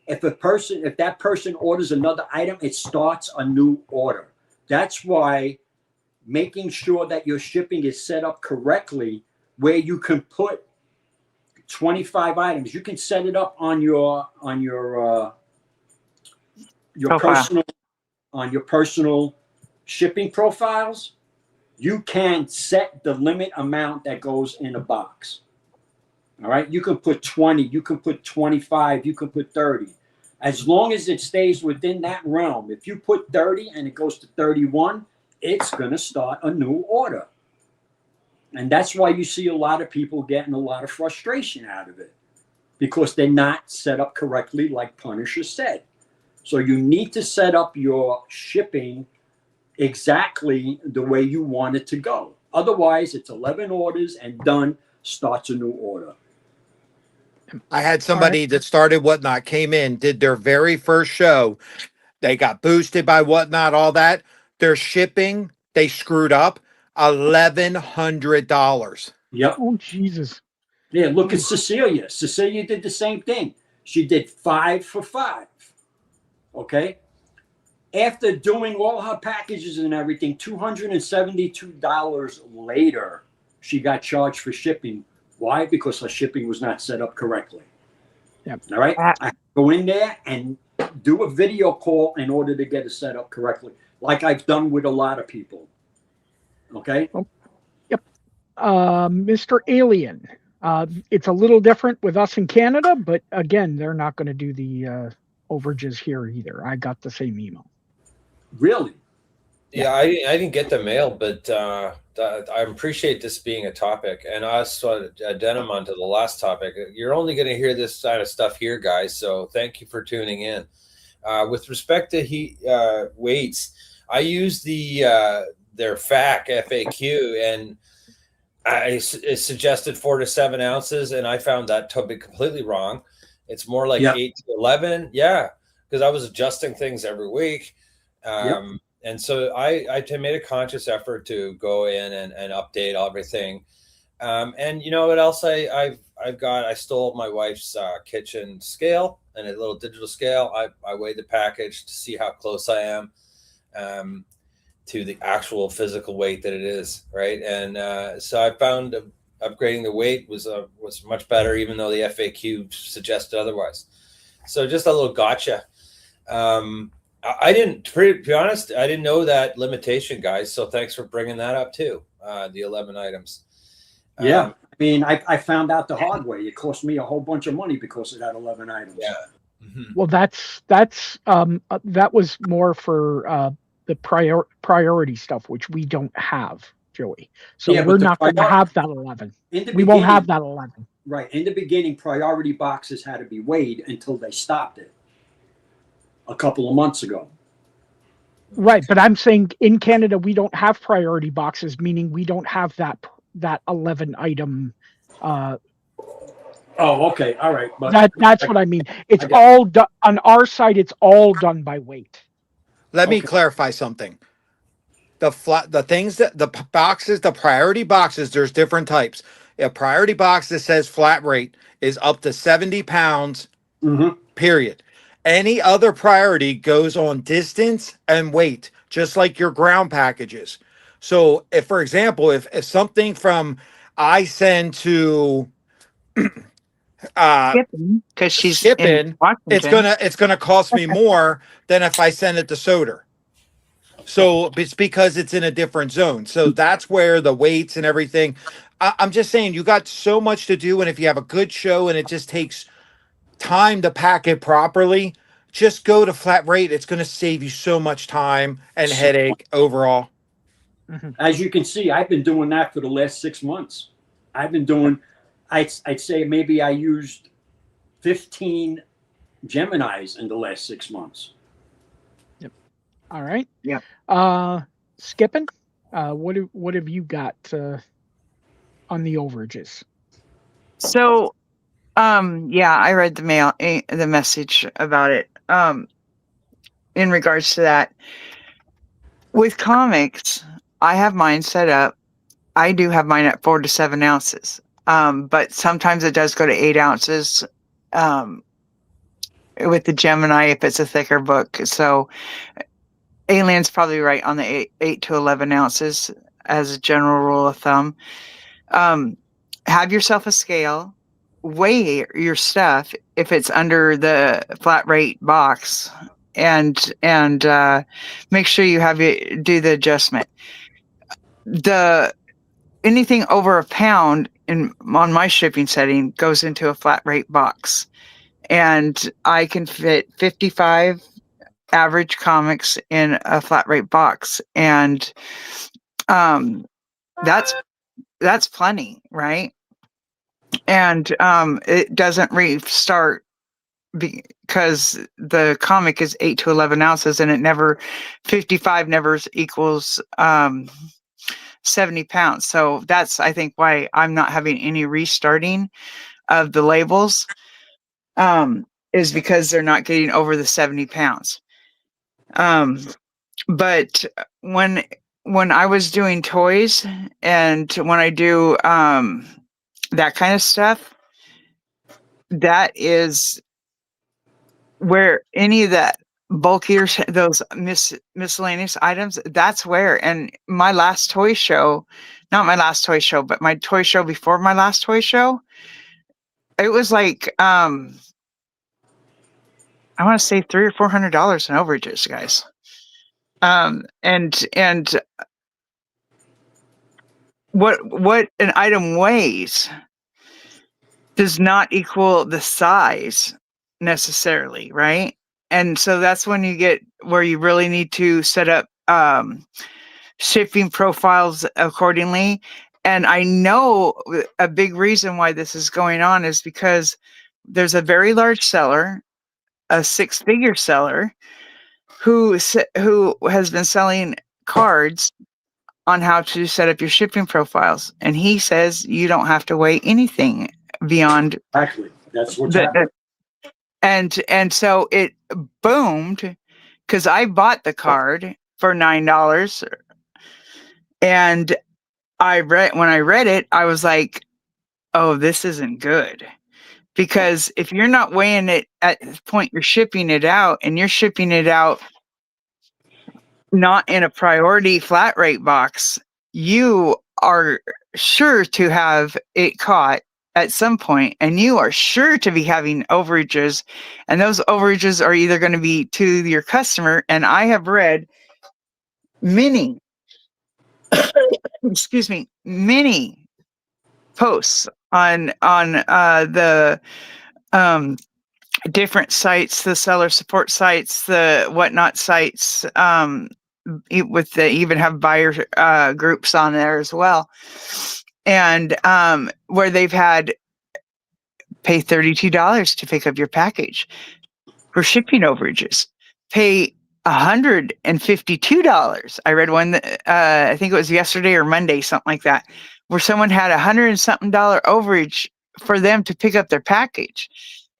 if that person orders another item, it starts a new order. That's why making sure that your shipping is set up correctly, where you can put 25 items. You can set it up on your personal shipping profiles. You can set the limit amount that goes in a box. All right. You can put 20, you can put 25, you can put 30. As long as it stays within that realm. If you put 30 and it goes to 31, it's going to start a new order. And that's why you see a lot of people getting a lot of frustration out of it, because they're not set up correctly, like Punisher said. So you need to set up your shipping exactly the way you want it to go. Otherwise, it's 11 orders and done, starts a new order. I had somebody that started Whatnot, came in, did their very first show. They got boosted by Whatnot, all that. Their shipping, they screwed up $1,100. Yep. Oh, Jesus. Yeah, look at Cecilia. Cecilia did the same thing. She did 5 for 5. Okay. After doing all her packages and everything, $272 later, she got charged for shipping. Why? Because her shipping was not set up correctly. Yep. All right. I go in there and do a video call in order to get it set up correctly, like I've done with a lot of people. Okay. Oh, yep. Mr. Alien. It's a little different with us in Canada, but again, they're not going to do the overages here either. I got the same email. Really? Yeah, I didn't get the mail, but I appreciate this being a topic. And I also addendum onto the last topic. You're only going to hear this kind of stuff here, guys. So thank you for tuning in. With respect to weights, I use their FAQ, and it suggested 4 to 7 ounces, and I found that to be completely wrong. It's more like 8 to 11. Yeah, because I was adjusting things every week. And so I made a conscious effort to go in and update everything. And you know what else I've got? I stole my wife's kitchen scale and a little digital scale. I weighed the package to see how close I am. to the actual physical weight that it is, right? And so I found upgrading the weight was much better, even though the FAQ suggested otherwise. So just a little gotcha. I didn't, to be honest, I didn't know that limitation, guys. So thanks for bringing that up too. The 11 items. Yeah. I mean, I found out the hard way. It cost me a whole bunch of money because of that 11 items. Yeah. Mm-hmm. Well, that was more for the priority stuff, which we don't have, Joey. So Yeah, we're but the not going to have that 11. In the We won't have beginning- that 11. Right. In the beginning, priority boxes had to be weighed until they stopped it a couple of months ago. Right, but I'm saying in Canada we don't have priority boxes, meaning we don't have that 11 item. Oh, okay, all right. But That's what I mean. It's I got all done on our side. It's all done by weight. Let me Okay. clarify something. The things that the boxes, the priority boxes, there's different types. A priority box that says flat rate is up to 70 pounds, period. Any other priority goes on distance and weight, just like your ground packages. So if, for example, if something from I send to because she's Skipping, in Washington. it's gonna cost me more than if I send it to Soder. So it's because it's in a different zone. So that's where the weights and everything. I'm just saying, you got so much to do, and if you have a good show and it just takes time to pack it properly, just go to flat rate. It's going to save you so much time and headache overall. As you can see, I've been doing that for the last 6 months. I've been doing, I'd say maybe I used 15 Geminis in the last 6 months. Yep. All right. Yeah. Skipping. What have you got on the overages? So, yeah, I read the message about it. In regards to that, with comics, I have mine set up. I do have mine at 4 to 7 ounces. But sometimes it does go to 8 ounces. With the Gemini, if it's a thicker book. So Alien's probably right on the 8 to 11 ounces as a general rule of thumb. Have yourself a scale, weigh your stuff if it's under the flat rate box, and make sure you do the adjustment. Anything over a pound on my shipping setting goes into a flat rate box, and I can fit 55 average comics in a flat rate box, and that's plenty, right? And it doesn't restart because the comic is 8 to 11 ounces, and 55 never equals 70 pounds. So that's, I think, why I'm not having any restarting of the labels, is because they're not getting over the 70 pounds. But when I was doing toys, and when I do that kind of stuff, that is where any of that bulkier, those miscellaneous items, that's where. And my last toy show, not my last toy show, but my toy show before my last toy show, it was like I want to say $300 or $400 in overages, guys. And what an item weighs does not equal the size necessarily, right? And so that's when you get where you really need to set up shipping profiles accordingly. And I know a big reason why this is going on is because there's a very large seller, a 6-figure seller, who has been selling cards on how to set up your shipping profiles. And he says you don't have to weigh anything beyond. Actually, that's what's happening. And so it boomed because I bought the card for $9, and when I read it, I was like, oh, this isn't good. Because if you're not weighing it at the point you're shipping it out, and you're shipping it out not in a priority flat rate box, you are sure to have it caught at some point, and you are sure to be having overages, and those overages are either going to be to your customer. And I have read many, excuse me, many posts on the different sites, the seller support sites, the whatnot sites, with the even have buyer groups on there as well, and where they've had pay $32 to pick up your package for shipping overages, pay $152. I read one that I think it was yesterday or Monday, something like that, where someone had $100 and something overage for them to pick up their package.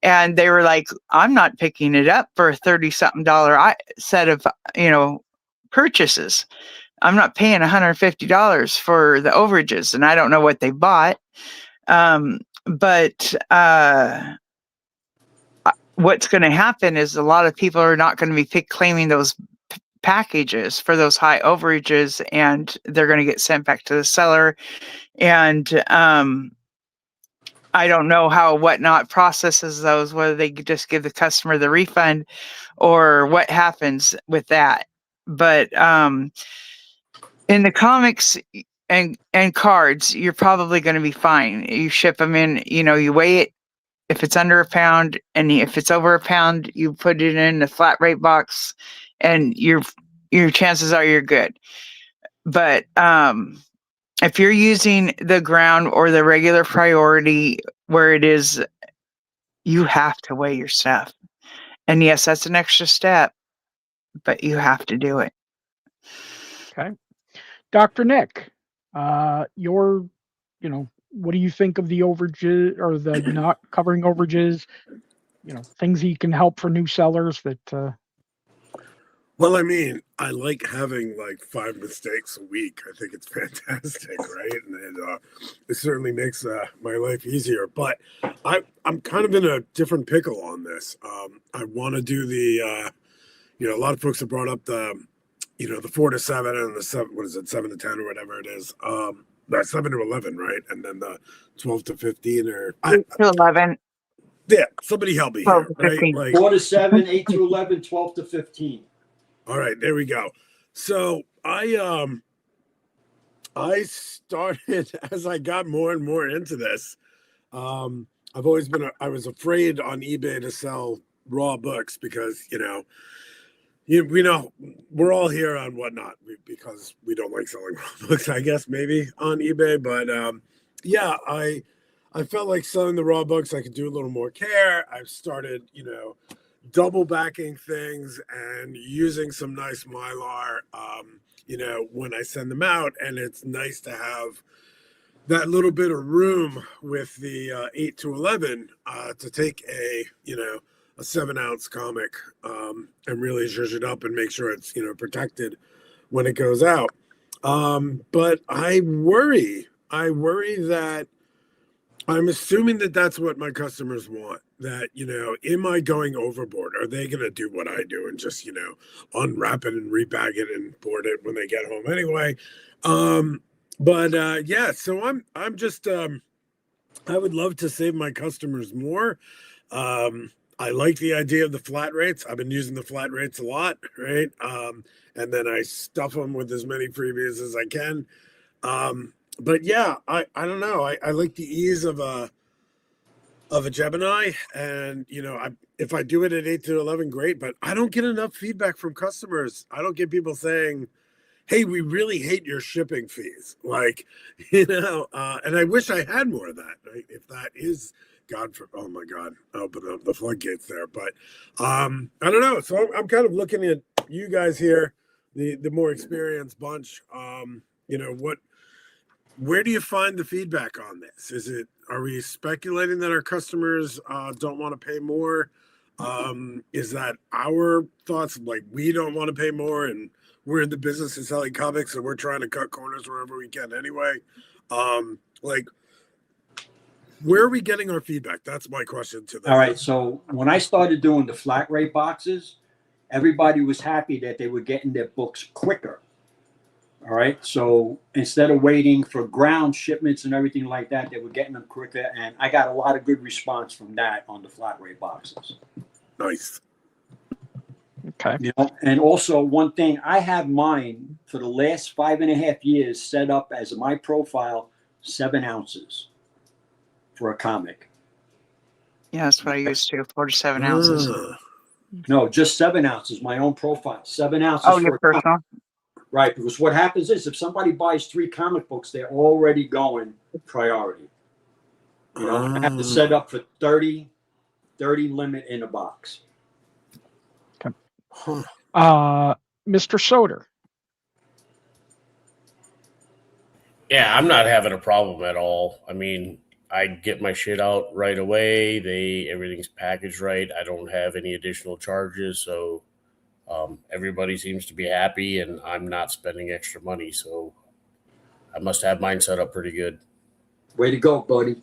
And they were like, I'm not picking it up for a 30 something dollar set of, purchases. I'm not paying $150 for the overages, and I don't know what they bought. But what's going to happen is a lot of people are not going to be claiming those packages for those high overages, and they're going to get sent back to the seller. And I don't know how Whatnot processes those, whether they just give the customer the refund or what happens with that. But in the comics and cards, you're probably going to be fine. You ship them in, you weigh it. If it's under a pound, and if it's over a pound, you put it in a flat rate box, and your chances are you're good. But if you're using the ground or the regular priority where it is, you have to weigh your stuff. And yes, that's an extra step, but you have to do it. Okay. Dr. Nick, what do you think of the overages or the not covering overages? Things that you can help for new sellers that. Well, I mean, I like having like 5 mistakes a week. I think it's fantastic, right? And it certainly makes my life easier. But I'm kind of in a different pickle on this. I want to do the, a lot of folks have brought up the 4 to 7 and the 7, 7 to 10 or whatever it is. That 7 to 11, right? And then the 12 to 15 or 8 to 11. Yeah, somebody help me here, right? Like 4 to 7, 8 to 11, 12 to 15. All right, there we go. So I started as I got more and more into this. I've always been I was afraid on eBay to sell raw books because we know we're all here on Whatnot because we don't like selling raw books, I guess maybe on eBay. But yeah, I felt like selling the raw books. I could do a little more care. I've started double backing things and using some nice Mylar, when I send them out. And it's nice to have that little bit of room with the 8 to 11 to take a 7-ounce comic and really zhuzh it up and make sure it's, protected when it goes out. But I worry that I'm assuming that that's what my customers want. That, am I going overboard? Are they going to do what I do and just, unwrap it and rebag it and board it when they get home anyway? Yeah, so I'm just, I would love to save my customers more. I like the idea of the flat rates. I've been using the flat rates a lot, right? And then I stuff them with as many freebies as I can. But yeah, I don't know. I like the ease of a Gemini, and if I do it at 8 to 11, great. But I don't get enough feedback from customers. I don't get people saying, "Hey, we really hate your shipping fees." Like, and I wish I had more of that. Right? If that is oh my God, open up the floodgates there. But I don't know. So I'm kind of looking at you guys here, the more experienced bunch. Where do you find the feedback on this? Are we speculating that our customers don't want to pay more? Is that our thoughts? Like, we don't want to pay more and we're in the business of selling comics and we're trying to cut corners wherever we can anyway. Where are we getting our feedback? That's my question to them. All right. So when I started doing the flat rate boxes, everybody was happy that they were getting their books quicker. All right. So instead of waiting for ground shipments and everything like that, they were getting them quicker. And I got a lot of good response from that on the flat rate boxes. Nice. Okay. You know, and also one thing, I have mine for the last 5.5 years set up as my profile 7 ounces for a comic. Yeah, that's what I used to. 47 ounces. No, just 7 ounces, my own profile. 7 ounces Oh, for your a comic. personal. Right, because what happens is if somebody buys 3 comic books, they're already going priority. You know, I have to set up for 30 limit in a box. Okay. Mr. Soder. Yeah, I'm not having a problem at all. I mean, I get my shit out right away. Everything's packaged right. I don't have any additional charges, so everybody seems to be happy, and I'm not spending extra money. So I must have mine set up pretty good. Way to go, buddy.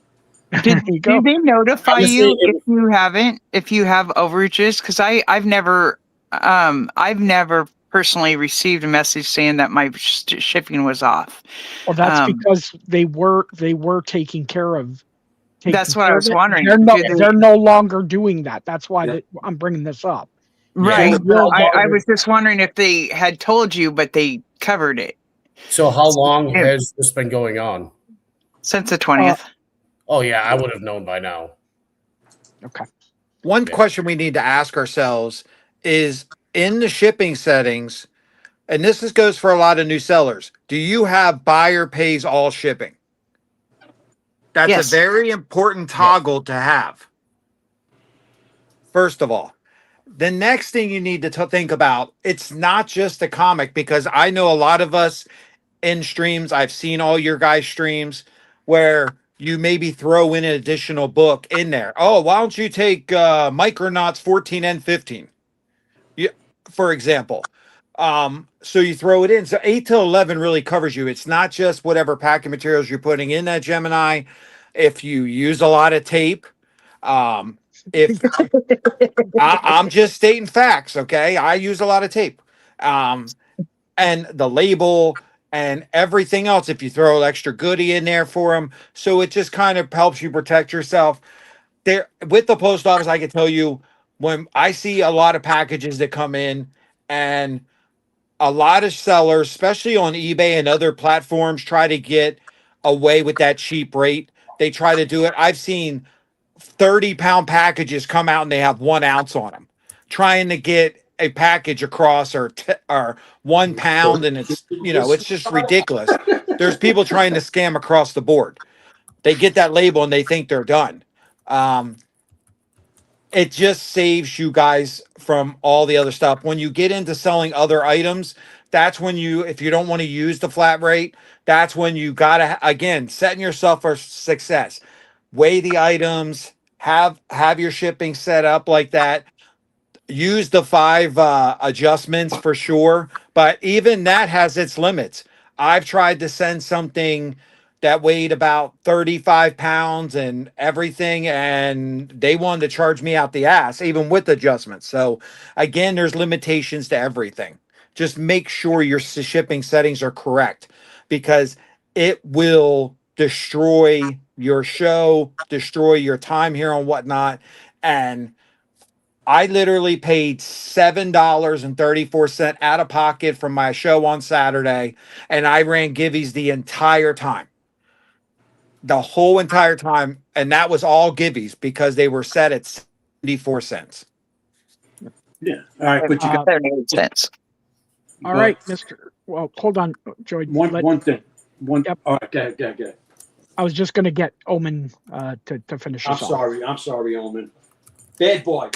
Did they notify Obviously, you if you have overages? Because I've never personally received a message saying that my shipping was off. Well, that's because they were taking care of. That's what I was wondering. They're no longer doing that. That's why I'm bringing this up. Right. Yeah. I was just wondering if they had told you, but they covered it. So how long has this been going on? Since the 20th. Oh, yeah, I would have known by now. Okay. One question we need to ask ourselves is in the shipping settings, and this goes for a lot of new sellers, do you have buyer pays all shipping? That's a very important toggle to have. First of all. The next thing you need to think about, it's not just a comic, because I know a lot of us in streams, I've seen all your guys' streams where you maybe throw in an additional book in there. Oh, why don't you take Micronauts 14 and 15, for example. So you throw it in. So 8 to 11 really covers you. It's not just whatever packing materials you're putting in that Gemini. If you use a lot of tape, if I'm just stating facts, okay? I use a lot of tape. And the label and everything else, if you throw extra goodie in there for them. So it just kind of helps you protect yourself. There with the post office, I can tell you when I see a lot of packages that come in, and a lot of sellers, especially on eBay and other platforms, try to get away with that cheap rate. They try to do it. I've seen 30-pound packages come out and they have 1 ounce on them, trying to get a package across or 1 pound, and it's it's just ridiculous. There's people trying to scam across the board. They get that label and they think they're done. It just saves you guys from all the other stuff. When you get into selling other items, that's when if you don't want to use the flat rate, that's when you gotta, again, setting yourself for success. Weigh the items, have your shipping set up like that. Use the 5 adjustments for sure, but even that has its limits. I've tried to send something that weighed about 35 pounds and everything, and they wanted to charge me out the ass, even with adjustments. So again, there's limitations to everything. Just make sure your shipping settings are correct, because it will destroy your show, destroy your time here on Whatnot. And I literally paid $7.34 out of pocket from my show on Saturday, and I ran givvies the entire time. The whole entire time, and that was all givvies because they were set at 74 cents. Yeah. All right, but you got 78 cents. All right, Mr. Well, hold on, Joy. One thing. Yep. All right, go ahead. I was just going to get Omen to finish us off. I'm sorry, Omen. Bad boy.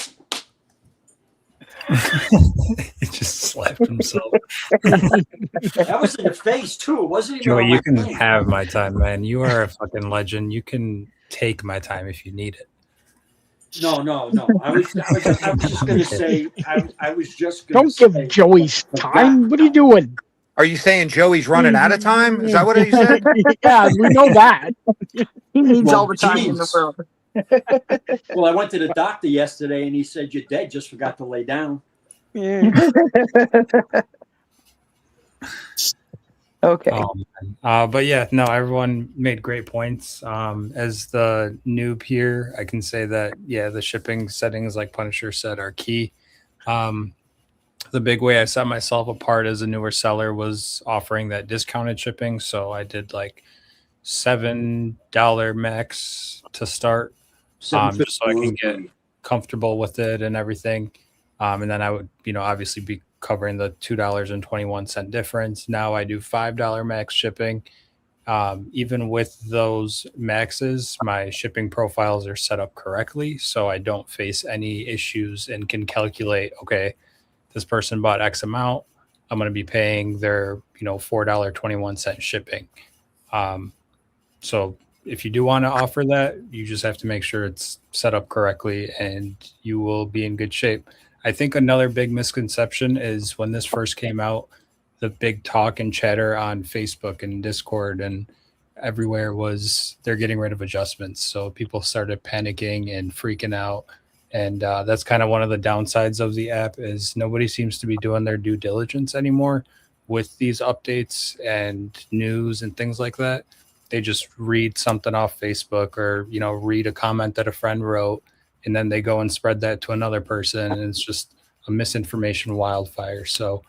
He just slapped himself. That was in the face too, wasn't it? Joey, you can have my time, man. You are a fucking legend. You can take my time if you need it. No. I was just gonna say. I was just gonna Don't give Joey's time. What are you doing? Are you saying Joey's running out of time? Is that what you said? Yeah, we know that. He needs all the time in the world. Well, I went to the doctor yesterday, and he said your dad just forgot to lay down. Yeah. Okay. But yeah, no, everyone made great points. As the noob here, I can say that, yeah, the shipping settings, like Punisher said, are key. The big way I set myself apart as a newer seller was offering that discounted shipping. So I did like $7 max to start, just so I can get comfortable with it and everything. And then I would, obviously be covering the $2.21 difference. Now I do $5 max shipping. Even with those maxes, my shipping profiles are set up correctly, so I don't face any issues and can calculate, okay, this person bought X amount, I'm going to be paying their, $4.21 shipping. So if you do want to offer that, you just have to make sure it's set up correctly and you will be in good shape. I think another big misconception is when this first came out, the big talk and chatter on Facebook and Discord and everywhere was they're getting rid of adjustments. So people started panicking and freaking out. And that's kind of one of the downsides of the app is nobody seems to be doing their due diligence anymore with these updates and news and things like that. They just read something off Facebook or, read a comment that a friend wrote, and then they go and spread that to another person. And it's just a misinformation wildfire. So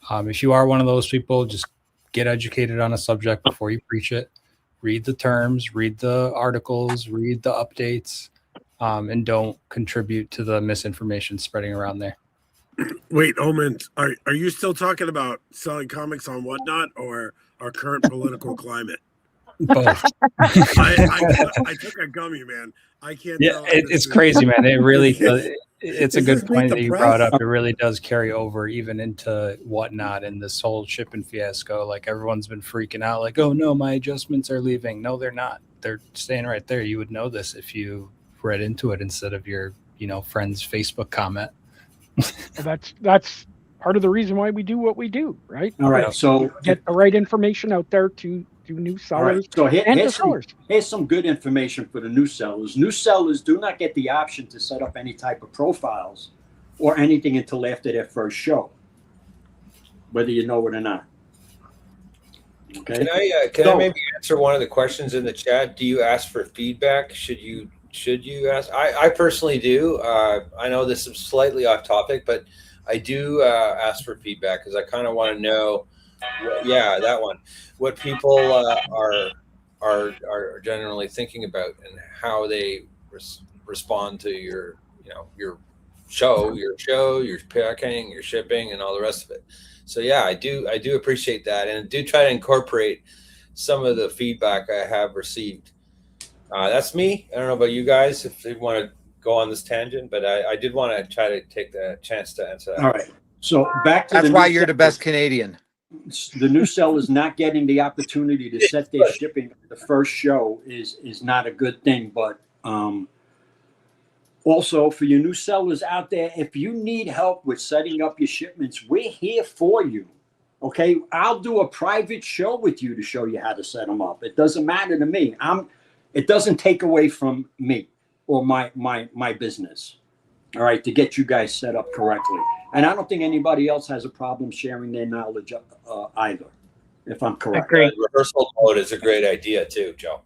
if you are one of those people, just get educated on a subject before you preach it. Read the terms, read the articles, read the updates, and don't contribute to the misinformation spreading around there. Wait, Omen, are you still talking about selling comics on Whatnot or our current political climate? Both. I took a gummy, man. I can't. Yeah, it's crazy, man. It really does. It's a good point that you brought up. It really does carry over even into Whatnot and this whole shipping fiasco. Like everyone's been freaking out, like, oh no, my adjustments are leaving. No, they're not. They're staying right there. You would know this if you read into it instead of your, friend's Facebook comment. That's part of the reason why we do what we do, right? All right. So get the right information out there to new sellers. So sellers. Here's some good information for the new sellers. New sellers do not get the option to set up any type of profiles or anything until after their first show, whether you know it or not. Okay. Can I maybe answer one of the questions in the chat? Do you ask for feedback? Should you ask? I personally do. I know this is slightly off topic, but I do ask for feedback because I kind of want to know. That one. What people are generally thinking about and how they respond to your show, your packing, your shipping, and all the rest of it. So yeah, I do appreciate that, and I do try to incorporate some of the feedback I have received. That's me. I don't know about you guys if you want to go on this tangent, but I did want to try to take the chance to answer that. All right. So back to that's why you're the best Canadian. The new sellers not getting the opportunity to set their shipping the first show is not a good thing. But also for your new sellers out there, if you need help with setting up your shipments, we're here for you. Okay, I'll do a private show with you to show you how to set them up. It doesn't matter to me. It doesn't take away from me or my business. All right, to get you guys set up correctly. And I don't think anybody else has a problem sharing their knowledge either, if I'm correct. Rehearsal mode is a great idea too, Joe,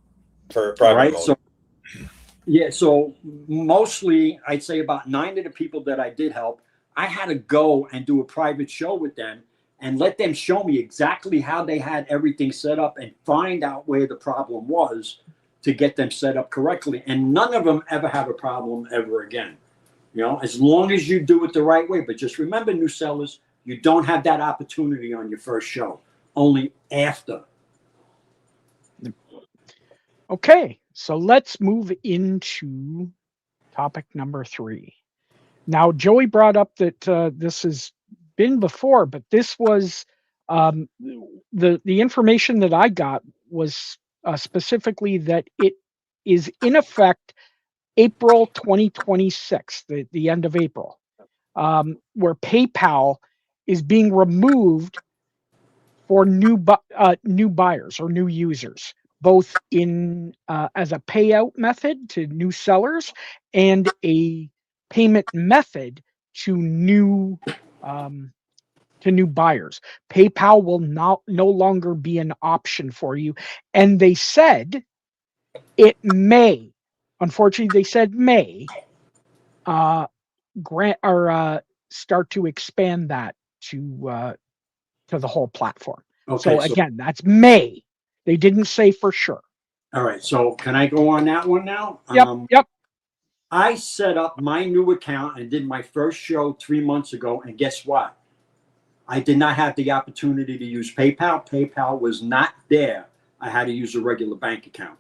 for private mode. So mostly I'd say about 9 of the people that I did help, I had to go and do a private show with them and let them show me exactly how they had everything set up and find out where the problem was to get them set up correctly. And none of them ever have a problem ever again. As long as you do it the right way. But just remember, new sellers, you don't have that opportunity on your first show, only after. Okay, so let's move into topic number 3. Now, Joey brought up that this has been before, but this was the information that I got was specifically that it is in effect April 2026, the end of April, where PayPal is being removed for new buyers or new users, both in as a payout method to new sellers and a payment method to new to new buyers. PayPal will no longer be an option for you. And they said it may, unfortunately, they said may grant or start to expand that to the whole platform. Okay, So again, that's may. They didn't say for sure. All right. So can I go on that one now? Yep. I set up my new account and did my first show 3 months ago. And guess what? I did not have the opportunity to use PayPal. PayPal was not there. I had to use a regular bank account.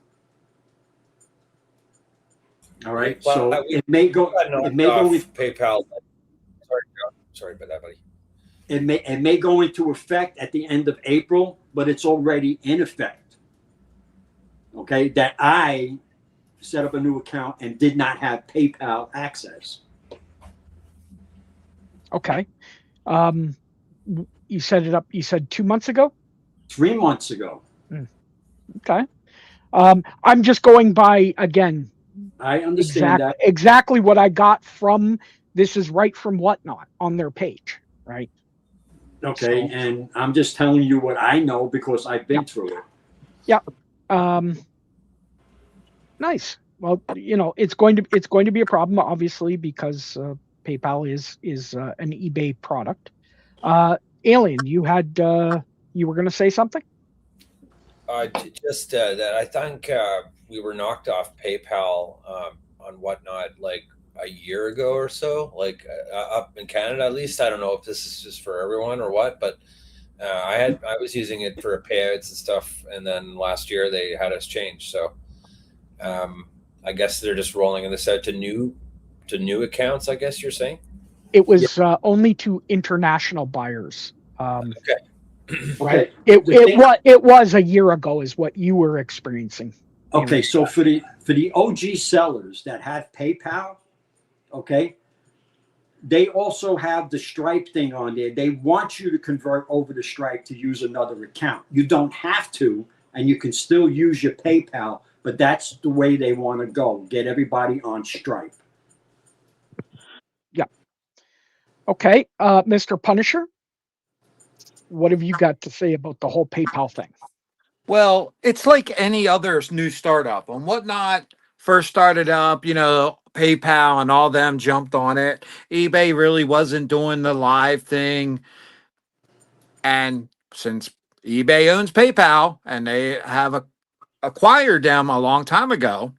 All right. Well, so it may go. It may go with PayPal. Sorry about that, buddy. It may go into effect at the end of April, but it's already in effect. Okay, that I set up a new account and did not have PayPal access. Okay. You set it up, you said 2 months ago? 3 months ago. Okay. I'm just going by, again, I understand that. Exactly what I got from This Is Right from Whatnot on their page, right? Okay, and I'm just telling you what I know because I've been through it. Yep. Nice. Well, it's going to be a problem, obviously, because PayPal is an eBay product. Alien, you were going to say something? Just that I think we were knocked off PayPal on Whatnot like a year ago or so, like up in Canada at least. I don't know if this is just for everyone or what, but I was using it for payouts and stuff, and then last year they had us change. So I guess they're just rolling this out to new accounts, I guess you're saying? It was only to international buyers. Okay. Right. It was a year ago is what you were experiencing. Okay, so for the OG sellers that have PayPal, okay, they also have the Stripe thing on there. They want you to convert over to Stripe to use another account. You don't have to, and you can still use your PayPal, but that's the way they want to go. Get everybody on Stripe. Yeah. Okay, Mr. Punisher, what have you got to say about the whole PayPal thing? Well, it's like any other new startup. And Whatnot first started up, PayPal and all them jumped on it. eBay really wasn't doing the live thing. And since eBay owns PayPal and they have acquired them a long time ago,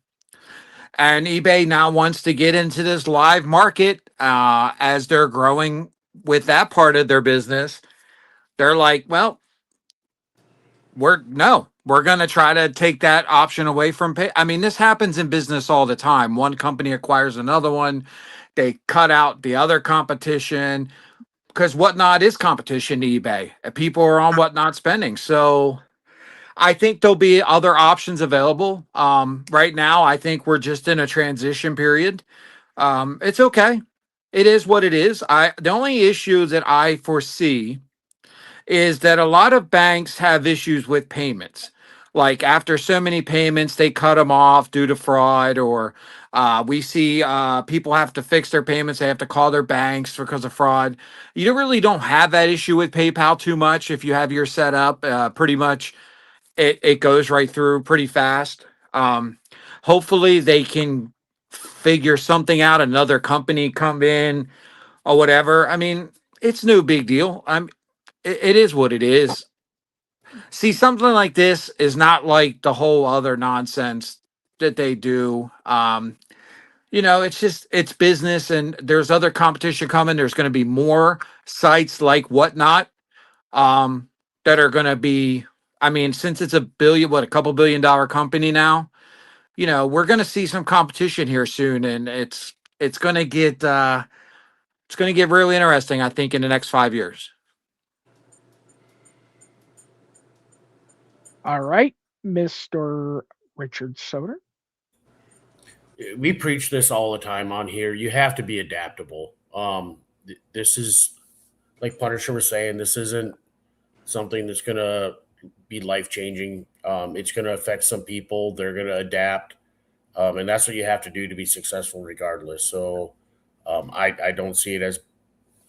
and eBay now wants to get into this live market as they're growing with that part of their business, they're like, well, we're going to try to take that option away from pay. I mean, this happens in business all the time. One company acquires another one. They cut out the other competition because Whatnot is competition to eBay. People are on Whatnot spending. So I think there'll be other options available. Right now, I think we're just in a transition period. It's okay. It is what it is. The only issue that I foresee is that a lot of banks have issues with payments. Like after so many payments, they cut them off due to fraud, or we see people have to fix their payments. They have to call their banks because of fraud. You really don't have that issue with PayPal too much. If you have your set up, pretty much it goes right through pretty fast. Hopefully they can figure something out, another company come in or whatever. I mean, it's no big deal. It is what it is. See, something like this is not like the whole other nonsense that they do. It's business, and there's other competition coming. There's going to be more sites like Whatnot that are going to be. I mean, since it's a couple $1 billion company now, we're going to see some competition here soon, and it's going to get really interesting, I think, in the next 5 years. All right, Mr. Richard Soder. We preach this all the time on here. You have to be adaptable. This is, like Punisher was saying, this isn't something that's going to be life-changing. It's going to affect some people. They're going to adapt. And that's what you have to do to be successful regardless. So I don't see it as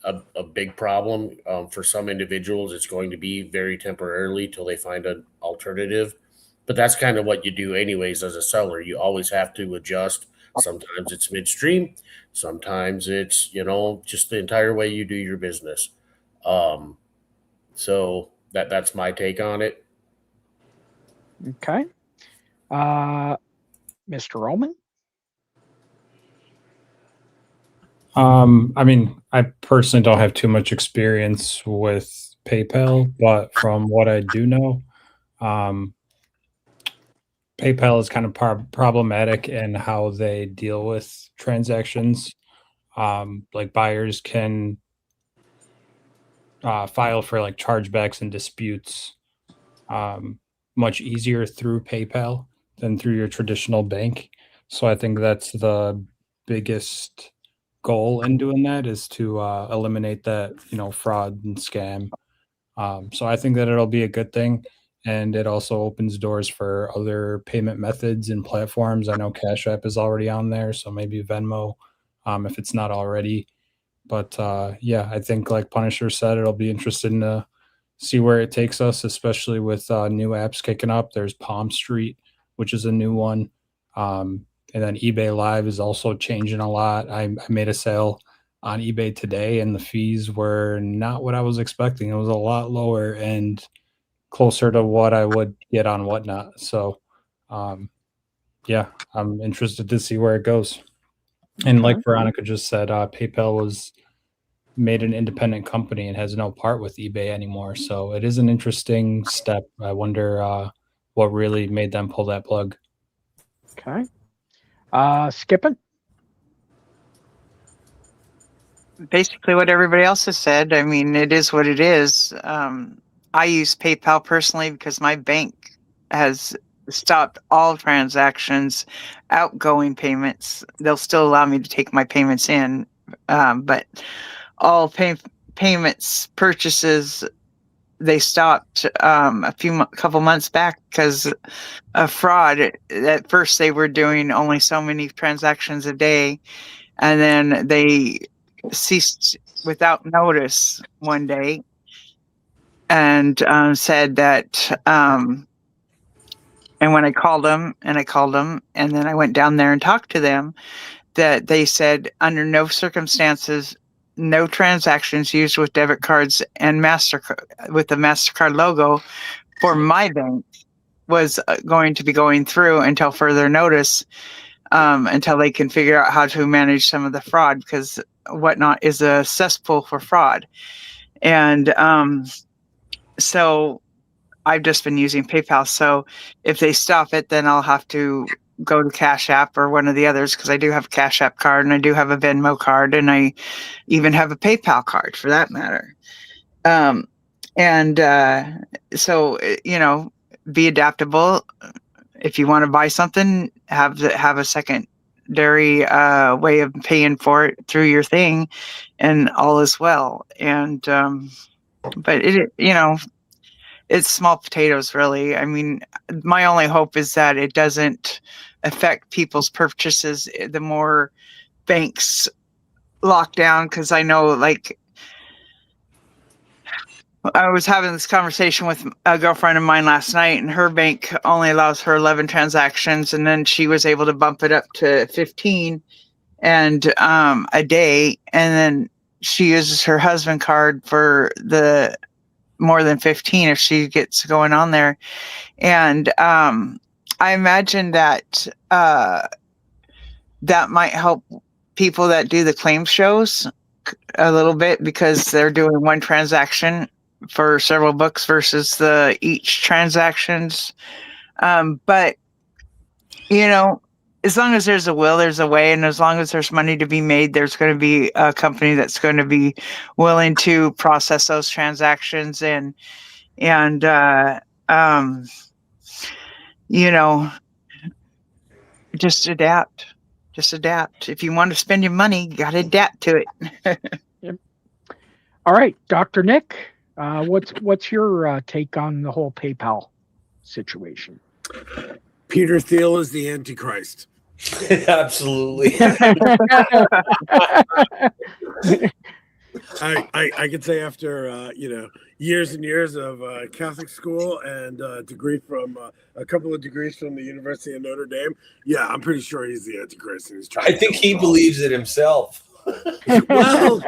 a big problem. For some individuals, it's going to be very temporarily till they find an alternative. But that's kind of what you do anyways as a seller. You always have to adjust. Sometimes it's midstream. Sometimes it's, just the entire way you do your business. So that's my take on it. Okay. Mr. Roman? I mean, I personally don't have too much experience with PayPal, but from what I do know, PayPal is kind of problematic in how they deal with transactions. Like buyers can file for like chargebacks and disputes much easier through PayPal than through your traditional bank. So I think that's the biggest goal in doing that, is to eliminate that, fraud and scam. So I think that it'll be a good thing. And it also opens doors for other payment methods and platforms. I know Cash App is already on there, so maybe Venmo, if it's not already. But yeah, I think like Punisher said, it'll be interesting to see where it takes us, especially with new apps kicking up. There's Palm Street, which is a new one. And then eBay Live is also changing a lot. I made a sale on eBay today, and the fees were not what I was expecting. It was a lot lower and closer to what I would get on Whatnot. So, yeah, I'm interested to see where it goes. And like Veronica just said, PayPal was made an independent company and has no part with eBay anymore. So it is an interesting step. I wonder what really made them pull that plug. Okay. Skipping? Basically what everybody else has said. I mean, it is what it is. I use PayPal personally because my bank has stopped all transactions, outgoing payments. They'll still allow me to take my payments in, but all payments, purchases, they stopped couple months back because of fraud. At first, they were doing only so many transactions a day, and then they ceased without notice one day and said that. And when I called them, and then I went down there and talked to them, that they said under no circumstances, no transactions used with debit cards and MasterCard with the MasterCard logo for my bank was going to be going through until further notice, until they can figure out how to manage some of the fraud, because Whatnot is a cesspool for fraud. And so I've just been using PayPal. So if they stop it, then I'll have to go to Cash App or one of the others, because I do have a Cash App card and I do have a Venmo card and I even have a PayPal card for that matter. So, be adaptable. If you want to buy something, have a secondary way of paying for it through your thing, and all is well. And but it's small potatoes, really. I mean, my only hope is that it doesn't affect people's purchases the more banks lock down, because I know, like, I was having this conversation with a girlfriend of mine last night, and her bank only allows her 11 transactions, and then she was able to bump it up to 15 and a day, and then she uses her husband card for the more than 15 if she gets going on there. And I imagine that that might help people that do the claim shows a little bit, because they're doing one transaction for several books versus the each transactions. But as long as there's a will, there's a way, and as long as there's money to be made, there's going to be a company that's going to be willing to process those transactions and just adapt. Just adapt. If you want to spend your money, you got to adapt to it. Yep. All right, Dr. Nick, what's your take on the whole PayPal situation? Peter Thiel is the Antichrist. Absolutely. I could say after years and years of Catholic school and degree from a couple of degrees from the University of Notre Dame. Yeah, I'm pretty sure he's the Antichrist, and he's trying. I think he believes it himself. Well,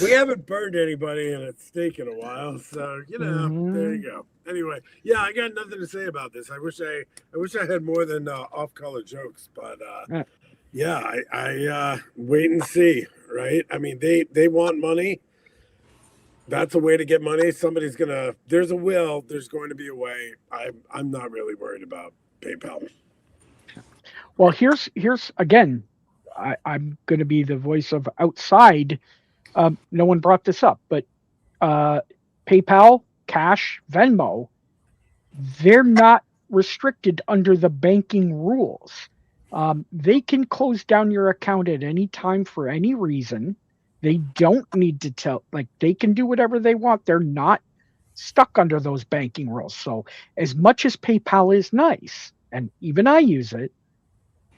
we haven't burned anybody in a stake in a while, so there you go. Anyway, yeah, I got nothing to say about this. I wish I had more than off-color jokes, but I wait and see, right? I mean, they want money. That's a way to get money. There's a will. There's going to be a way. I'm not really worried about PayPal. Well, here's again. I'm going to be the voice of outside. No one brought this up, but PayPal, Cash, Venmo, they're not restricted under the banking rules. They can close down your account at any time for any reason. They don't need to they can do whatever they want. They're not stuck under those banking rules. So as much as PayPal is nice, and even I use it,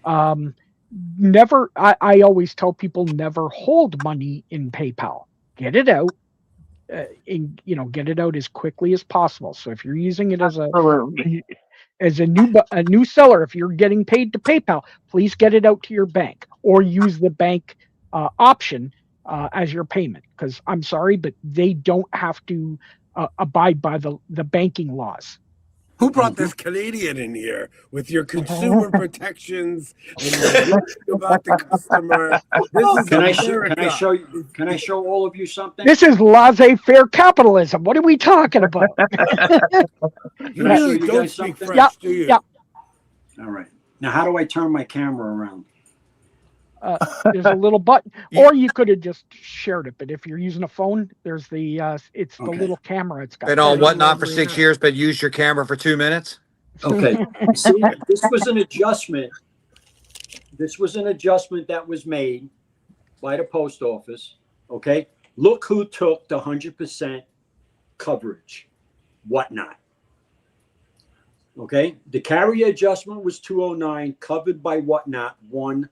I always tell people never hold money in PayPal. Get it out, get it out as quickly as possible. So if you're using it as a new seller, if you're getting paid to PayPal, please get it out to your bank or use the bank option as your payment. Because I'm sorry, but they don't have to abide by the banking laws. Who brought this Canadian in here with your consumer protections and about the customer? Can I show all of you something? This is laissez-faire capitalism. What are we talking about? You really don't speak French, do you? Yeah. All right. Now, how do I turn my camera around? There's a little button, or you could have just shared it. But if you're using a phone, there's the little camera. It's got. Been on Whatnot for 6 years, but used your camera for 2 minutes. Okay. See, this was an adjustment. This was an adjustment that was made by the post office. Okay. Look who took the 100% coverage. Whatnot. Okay. The carrier adjustment was 209, covered by Whatnot 100%.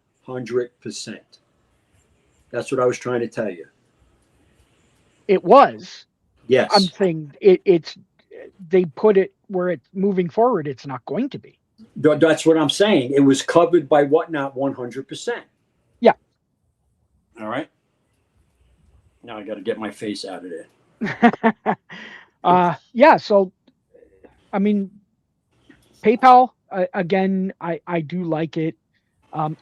That's what I was trying to tell you. It was. Yes. I'm saying it's. They put it where it's moving forward. It's not going to be. That's what I'm saying. It was covered by Whatnot 100%. Yeah. All right. Now I got to get my face out of there. Yeah. So, I mean, PayPal again. I do like it.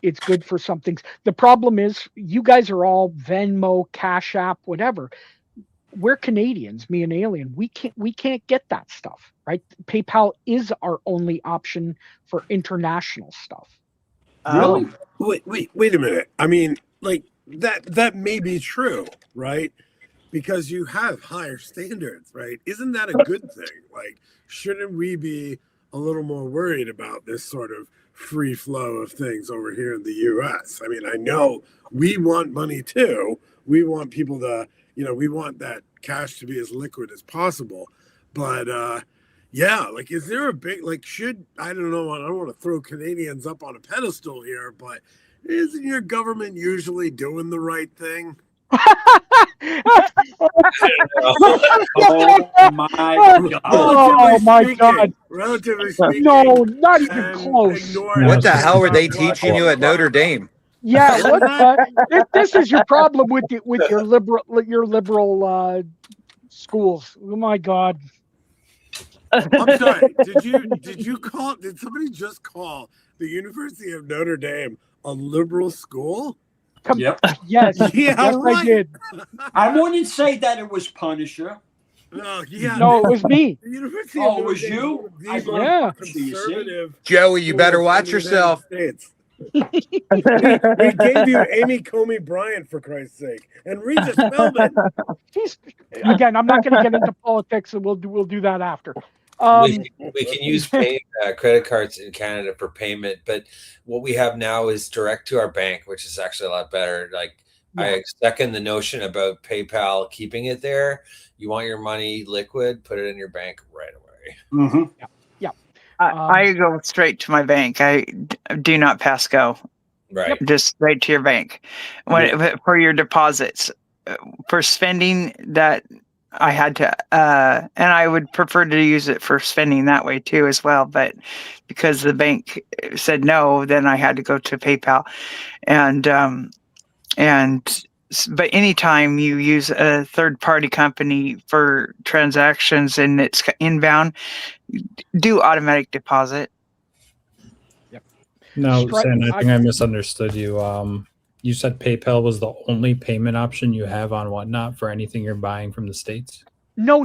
It's good for some things. The problem is you guys are all Venmo, Cash App, whatever. We're Canadians, me and Alien. We can't get that stuff, right? PayPal is our only option for international stuff. Really? Wait a minute. I mean, like that may be true, right? Because you have higher standards, right? Isn't that a good thing? Like, shouldn't we be a little more worried about this sort of free flow of things over here in the US? I mean, I know we want money too. We want people to, we want that cash to be as liquid as possible. But like, is there a big, I don't know, I don't want to throw Canadians up on a pedestal here, but isn't your government usually doing the right thing? Oh my God. Relatively speaking. No, not even close. What the hell are they teaching you at Notre Dame? Yeah, this is your problem with your liberal schools. Oh my God. I'm sorry. Did somebody just call the University of Notre Dame a liberal school? Yep. Yes. Yeah, yes, right. I did. I wouldn't say that it was Punisher. No, yeah. No, it was me. The University Oh, of it was Notre you? Dame, Yeah. conservative. Joey, you better watch yourself. We gave you Amy Comey Bryant, for Christ's sake, and Regis Philbin. Again, I'm not going to get into politics, and we'll do that after. We can use credit cards in Canada for payment, but what we have now is direct to our bank, which is actually a lot better. I second the notion about PayPal keeping it there. You want your money liquid, put it in your bank right away. Mm-hmm. Yeah. I go straight to my bank. I do not pass go. Right. just right to your bank. For your deposits, for spending that, I had to, and I would prefer to use it for spending that way too as well. But because the bank said no, then I had to go to PayPal, but anytime you use a third party company for transactions and it's inbound, do automatic deposit. No, Stripe- Sam, I think I misunderstood you. You said PayPal was the only payment option you have on Whatnot for anything you're buying from the States? No.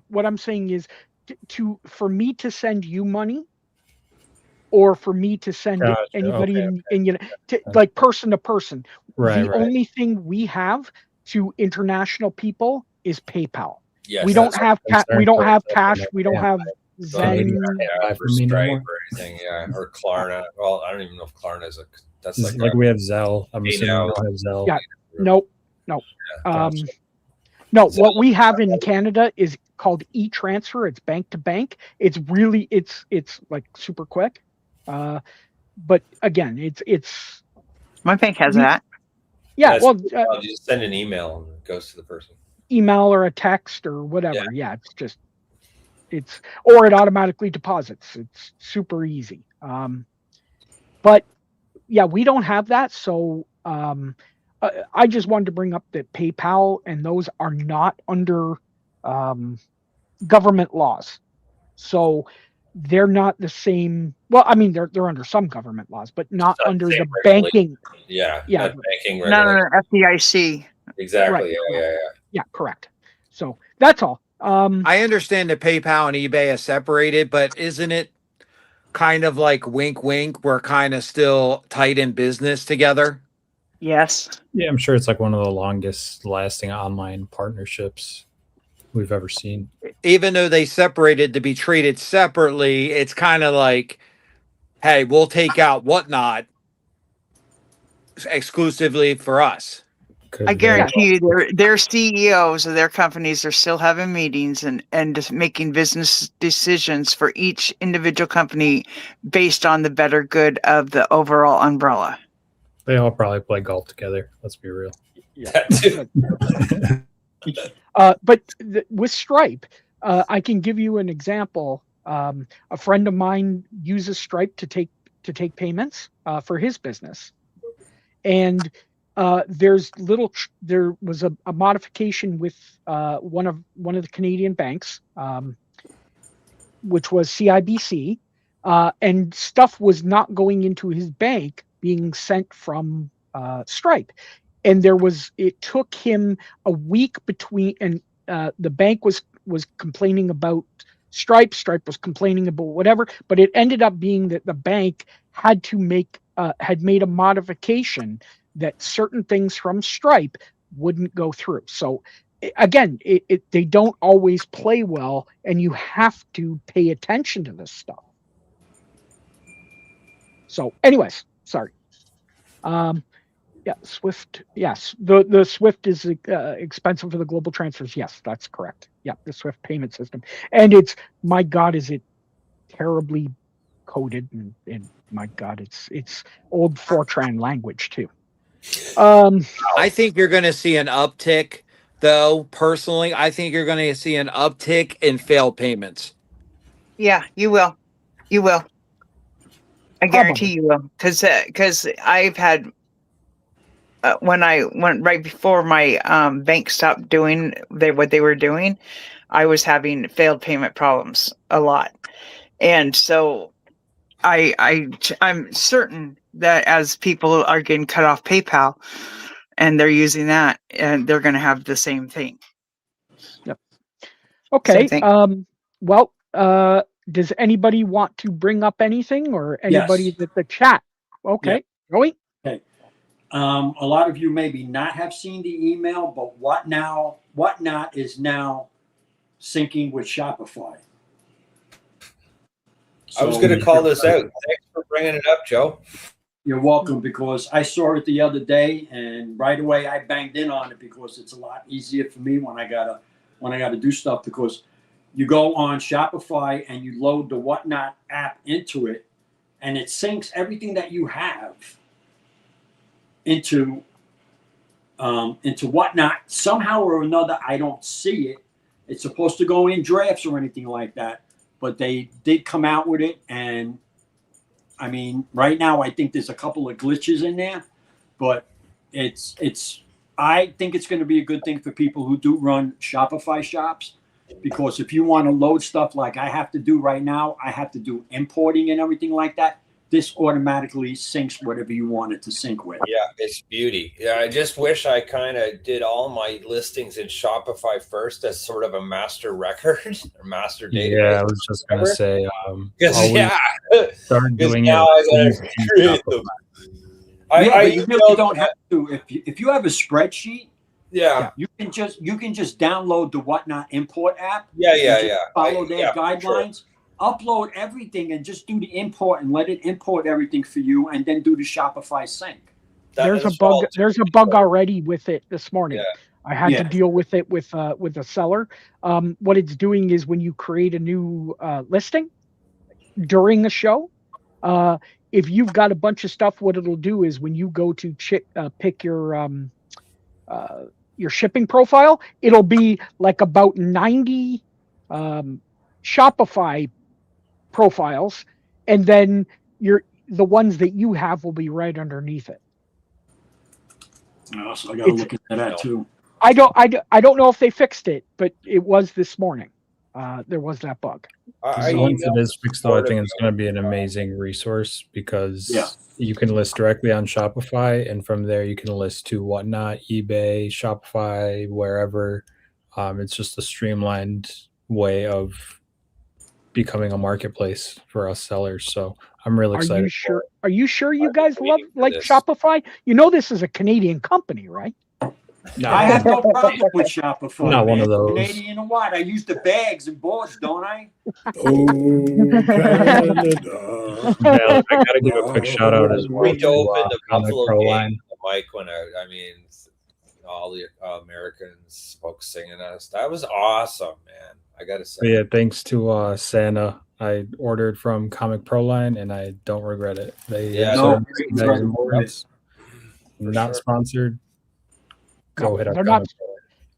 What I'm saying is for me to send you money, or for me to send Gotcha. anybody Okay, in like person to person. Right, The only thing we have to international people is PayPal. Yes, we don't that's have we don't have cash. We don't Yeah. have Zen. for Stripe or anything, or Klarna. Well, I don't even know if Klarna is that's like we have Zelle. I'm assuming now. we don't have Zelle. Yeah. Nope. Gotcha. No, what we have in Canada is called e-transfer. It's bank to bank. It's really it's like super quick. But again, it's my bank has that. Yeah, well, you just send an email and it goes to the person. Email or a text or whatever. Yeah, or it automatically deposits. It's super easy. But yeah, we don't have that. So I just wanted to bring up that PayPal and those are not under government laws. So they're not the same. Well, I mean, they're under some government laws, but not under the banking. Yeah. Banking not under FDIC. Exactly. Right. Yeah, correct. So that's all. I understand that PayPal and eBay are separated, but isn't it kind of like wink, wink? We're kind of still tight in business together. Yes. Yeah, I'm sure it's like one of the longest lasting online partnerships we've ever seen. Even though they separated to be treated separately, it's kind of like, hey, we'll take out Whatnot exclusively for us. I guarantee you their CEOs of their companies are still having meetings and just making business decisions for each individual company based on the better good of the overall umbrella. They all probably play golf together. Let's be real. Yeah. But with Stripe, I can give you an example. A friend of mine uses Stripe to take payments for his business, and there was a modification with one of the Canadian banks, which was CIBC, and stuff was not going into his bank, being sent from Stripe. And it took him a week between, and the bank was complaining about Stripe. Stripe was complaining about whatever, but it ended up being that the bank had made a modification that certain things from Stripe wouldn't go through. So again, they don't always play well, and you have to pay attention to this stuff. So anyways, sorry. Yeah, Swift. Yes, the Swift is expensive for the global transfers. Yes, that's correct. Yeah, the Swift payment system, and my God, is it terribly coded, and my God, it's old Fortran language too. I think you're going to see an uptick, though. Personally, I think you're going to see an uptick in failed payments. Yeah, you will. You will. I guarantee you will, because I've had. When I went right before my bank stopped doing what they were doing, I was having failed payment problems a lot, and so I'm certain that as people are getting cut off PayPal, and they're using that, and they're going to have the same thing. Yep. Okay. Well, does anybody want to bring up anything, or anybody that the chat? Okay, Joey. Okay. A lot of you maybe not have seen the email, but Whatnot is now syncing with Shopify. I was going to call this out. Thanks for bringing it up, Joe. You're welcome, because I saw it the other day, and right away I banged in on it because it's a lot easier for me when I gotta do stuff, because you go on Shopify and you load the Whatnot app into it, and it syncs everything that you have into Whatnot. Somehow or another, I don't see it. It's supposed to go in drafts or anything like that, but they did come out with it. And I mean, right now, I think there's a couple of glitches in there, but I think it's going to be a good thing for people who do run Shopify shops, because if you want to load stuff like I have to do right now, I have to do importing and everything like that. This automatically syncs whatever you want it to sync with. Yeah, it's beauty. Yeah, I just wish I kind of did all my listings in Shopify first as sort of a master record or master database. Yeah, I was just gonna say, start doing now I it. gotta create them. But you really don't have to. If you have a spreadsheet, yeah, you can just download the Whatnot import app. Yeah. Follow their guidelines. Sure. Upload everything and just do the import and let it import everything for you, and then do the Shopify sync. There's a bug. There's a bug already with it this morning. Yeah. I had to deal with it with a seller. What it's doing is when you create a new listing during a show, if you've got a bunch of stuff, what it'll do is when you go to pick your shipping profile, it'll be like about 90 Shopify profiles, and then the ones that you have will be right underneath it. Oh, so I gotta look into that too. I don't know if they fixed it, but it was this morning. There was that bug. Once it is fixed, though, I think it's going to be an amazing resource, because you can list directly on Shopify, and from there you can list to Whatnot, eBay, Shopify, wherever. It's just a streamlined way of becoming a marketplace for us sellers. So I'm really excited. Are you sure you guys like Shopify? You know this is a Canadian company, right? No. I have no problem with Shopify. Not one of those. Canadian and what? I use the bags and boards, don't I? Oh, Canada. Yeah, I gotta give a quick shout out as well. We dove into Buffalo Pro game, line. Mike, when I mean, all the Americans folks singing us. That was awesome, man. I gotta say. Yeah, thanks to Santa. I ordered from Comic Pro Line, and I don't regret it. Not sponsored. Go ahead. They're not.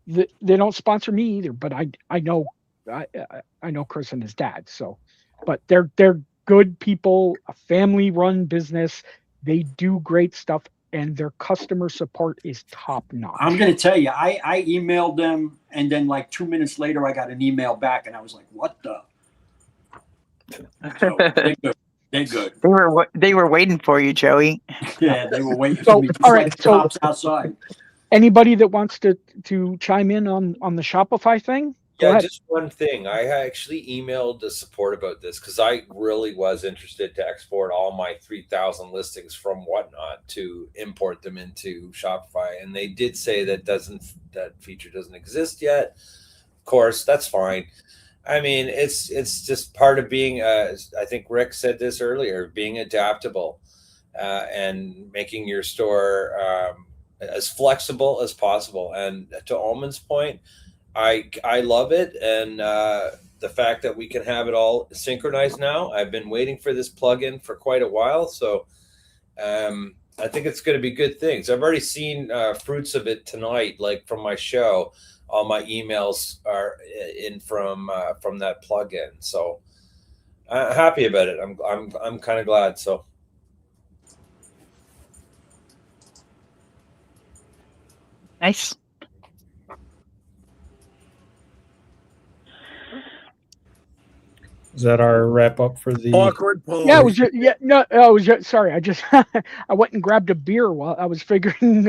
They don't sponsor me either, but I know Chris and his dad. So, but they're good people, a family-run business. They do great stuff, and their customer support is top notch. I'm going to tell you, I emailed them, and then like 2 minutes later, I got an email back, and I was like, "What the?" So, they're good. They were waiting for you, Joey. Yeah, they were waiting for me. All right, so cops outside. Anybody that wants to chime in on the Shopify thing? Yeah, just one thing. I actually emailed the support about this because I really was interested to export all my 3,000 listings from Whatnot to import them into Shopify, and they did say that feature doesn't exist yet. Of course, that's fine. I mean, it's just part of being. I think Rick said this earlier: being adaptable and making your store as flexible as possible. And to Almond's point, I love it, and the fact that we can have it all synchronized now. I've been waiting for this plugin for quite a while, so I think it's going to be good things. I've already seen fruits of it tonight, like from my show. All my emails are in from that plugin, so I'm happy about it. I'm kind of glad. So. Nice. Is that our wrap up for the awkward pause? Yeah, it was just, sorry. I just I went and grabbed a beer while I was figuring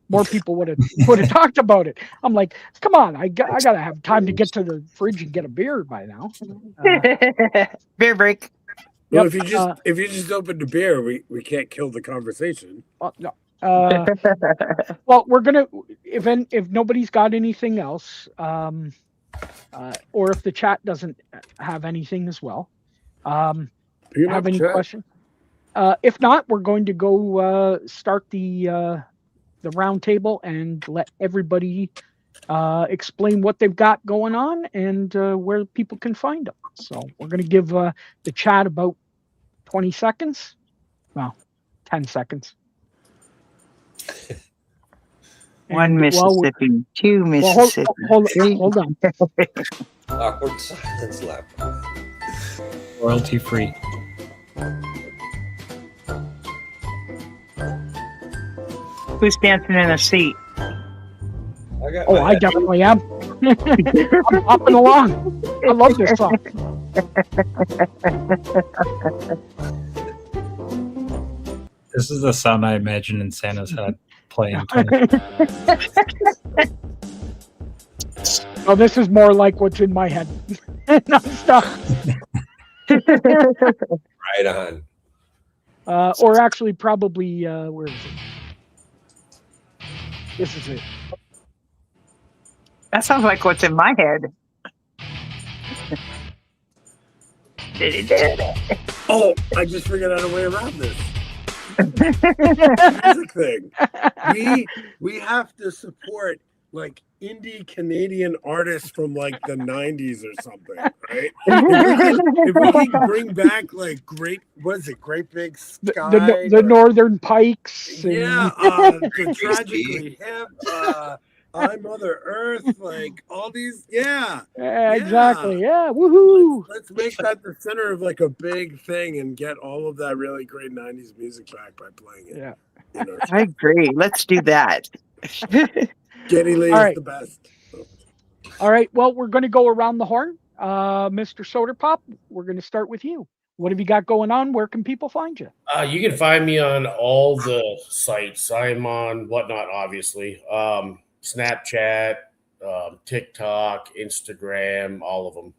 more people would have talked about it. I'm like, come on, I gotta have time to get to the fridge and get a beer by now. Beer break. Well, if you just open the beer, we can't kill the conversation. No. Well, we're gonna if nobody's got anything else, or if the chat doesn't have anything as well, have any questions? If not, we're going to go start the round table and let everybody explain what they've got going on and where people can find them. So we're going to give the chat about 20 seconds. Well, 10 seconds. One And while we're- Mississippi, two well, Mississippi. hold on. Awkward silence left. Royalty free. Who's dancing in a seat? Oh, I definitely am. I'm hopping along. I love this song. This is the sound I imagine in Santa's head playing. 20. Oh, this is more like what's in my head. Non-stop. Right on. Or actually, probably, where is it? This is it. That sounds like what's in my head. Oh, I just figured out a way around this. Music thing. We have to support like indie Canadian artists from like the 90s or something, right? If we can bring back like Great Big Sky, The Northern Pikes. And... yeah, the Tragically Hip, I Mother Earth, like all these, yeah, exactly, yeah, woohoo! Let's make that the center of like a big thing and get all of that really great 90s music back by playing it. Yeah, you know? I agree. Let's do that. Geddy Lee is the best. All right, well, we're going to go around the horn. Mr. Soda Pop, we're going to start with you. What have you got going on? Where can people find you? You can find me on all the sites. I'm on Whatnot, obviously. Snapchat, TikTok, Instagram, all of them.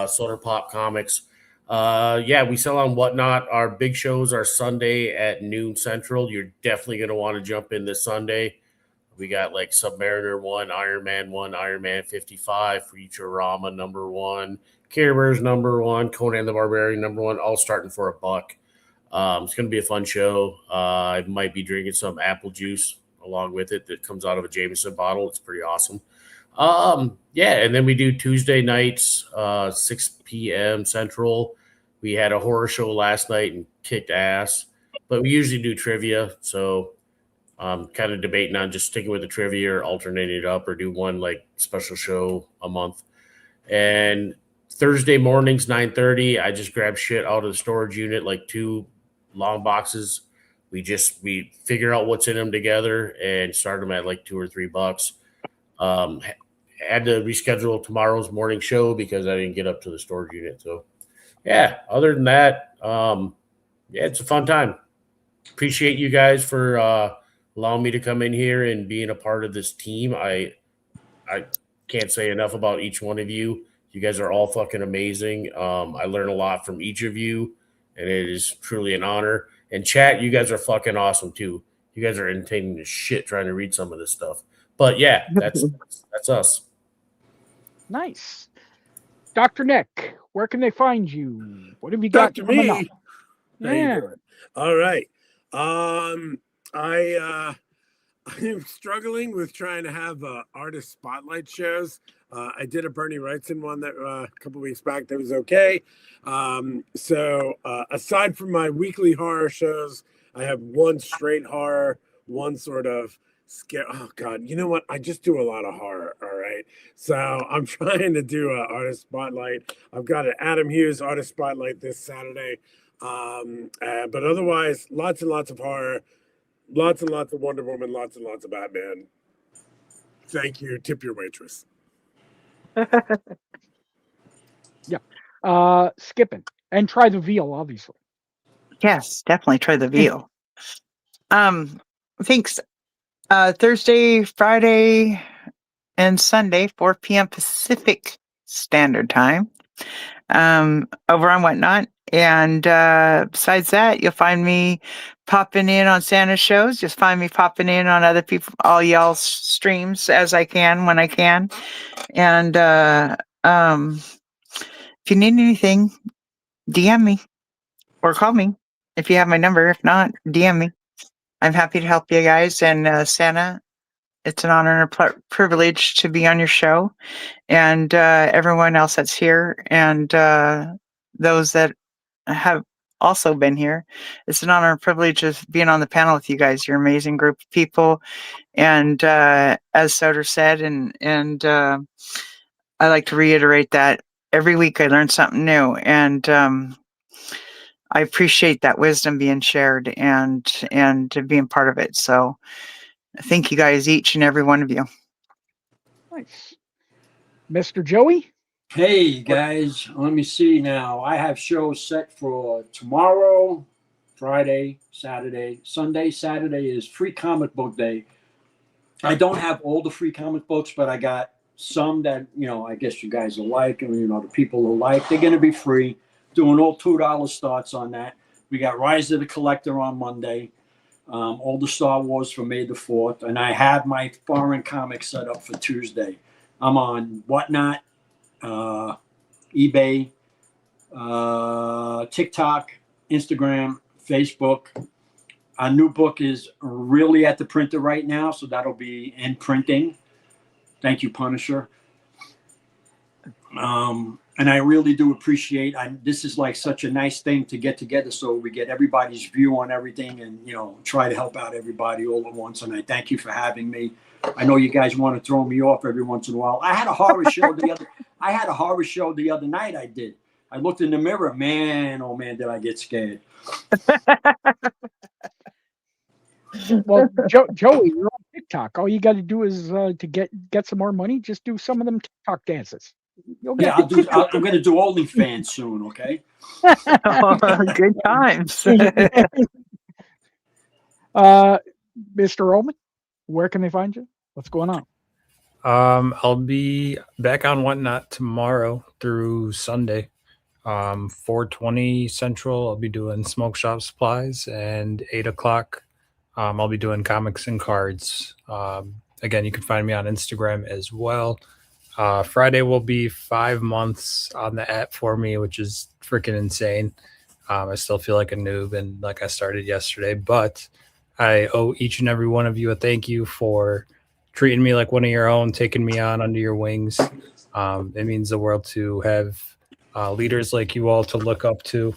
Soda Pop Comics. Yeah, we sell on Whatnot. Our big shows are Sunday at noon Central. You're definitely going to want to jump in this Sunday. We got like Submariner 1, Iron Man 1, Iron Man 55, Futurama number 1, Care Bears number 1, Conan the Barbarian number 1, all starting for $1. It's going to be a fun show. I might be drinking some apple juice along with it that comes out of a Jameson bottle. It's pretty awesome. Yeah, and then we do Tuesday nights, 6 p.m. Central. We had a horror show last night and kicked ass, but we usually do trivia, so kind of debating on just sticking with the trivia or alternating it up or do one like special show a month. And Thursday mornings, 9:30, I just grab shit out of the storage unit, like 2 long boxes. We figure out what's in them together and start them at like $2 or $3. Had to reschedule tomorrow's morning show because I didn't get up to the storage unit. So yeah, other than that, yeah, it's a fun time. Appreciate you guys for allowing me to come in here and being a part of this team. I can't say enough about each one of you. You guys are all fucking amazing. I learn a lot from each of you, and it is truly an honor. And chat, you guys are fucking awesome too. You guys are entertaining the shit trying to read some of this stuff. But yeah, that's us. Nice. Dr. Nick, where can they find you? What have you got Dr. coming Me. up? How you doing? All right. I'm struggling with trying to have artist spotlight shows. I did a Bernie Wrightson one that a couple weeks back that was okay. So aside from my weekly horror shows, I have one straight horror, one sort of scare. Oh God, you know what? I just do a lot of horror. All right. So I'm trying to do an artist spotlight. I've got an Adam Hughes artist spotlight this Saturday. But otherwise, lots and lots of horror. Lots and lots of Wonder Woman, lots and lots of Batman. Thank you. Tip your waitress. Yeah. Skipping. And try the veal, obviously. Yes, definitely try the veal. Thanks. Thursday, Friday, and Sunday, 4 p.m. Pacific Standard Time. Over on Whatnot. And besides that, you'll find me popping in on Santa's shows. Just find me popping in on other people, all y'all's streams as I can when I can. And if you need anything, DM me or call me if you have my number. If not, DM me. I'm happy to help you guys. And Santa, it's an honor and a privilege to be on your show, and everyone else that's here, and those that have also been here. It's an honor and privilege of being on the panel with you guys. You're an amazing group of people. And as Soder said, and I like to reiterate that every week I learn something new. And I appreciate that wisdom being shared and being part of it. So thank you guys, each and every one of you. Nice. Mr. Joey? Hey guys, let me see now. I have shows set for tomorrow, Friday, Saturday, Sunday. Saturday is free comic book day. I don't have all the free comic books, but I got some that, I guess you guys will like, and the people who like. They're going to be free. Doing all $2 starts on that. We got Rise of the Collector on Monday. All the Star Wars for May the 4th. And I have my foreign comics set up for Tuesday. I'm on Whatnot, eBay, TikTok, Instagram, Facebook. Our new book is really at the printer right now, so that'll be in printing. Thank you, Punisher. And I really do appreciate. This is like such a nice thing to get together, so we get everybody's view on everything, and try to help out everybody all at once. And I thank you for having me. I know you guys want to throw me off every once in a while. I had a horror show the other night. I looked in the mirror. Man, oh man, did I get scared. Well, Joey, you're on TikTok. All you got to do is to get some more money. Just do some of them TikTok dances. Yeah, I'm going to do OnlyFans soon. Okay. Good times. Mr. Oman, where can they find you? What's going on? I'll be back on Whatnot tomorrow through Sunday. 4:20 Central, I'll be doing Smoke Shop Supplies, and 8 o'clock, I'll be doing Comics and Cards. Again, you can find me on Instagram as well. Friday will be 5 months on the app for me, which is freaking insane. I still feel like a noob and like I started yesterday, but I owe each and every one of you a thank you for treating me like one of your own, taking me on under your wings. It means the world to have leaders like you all to look up to.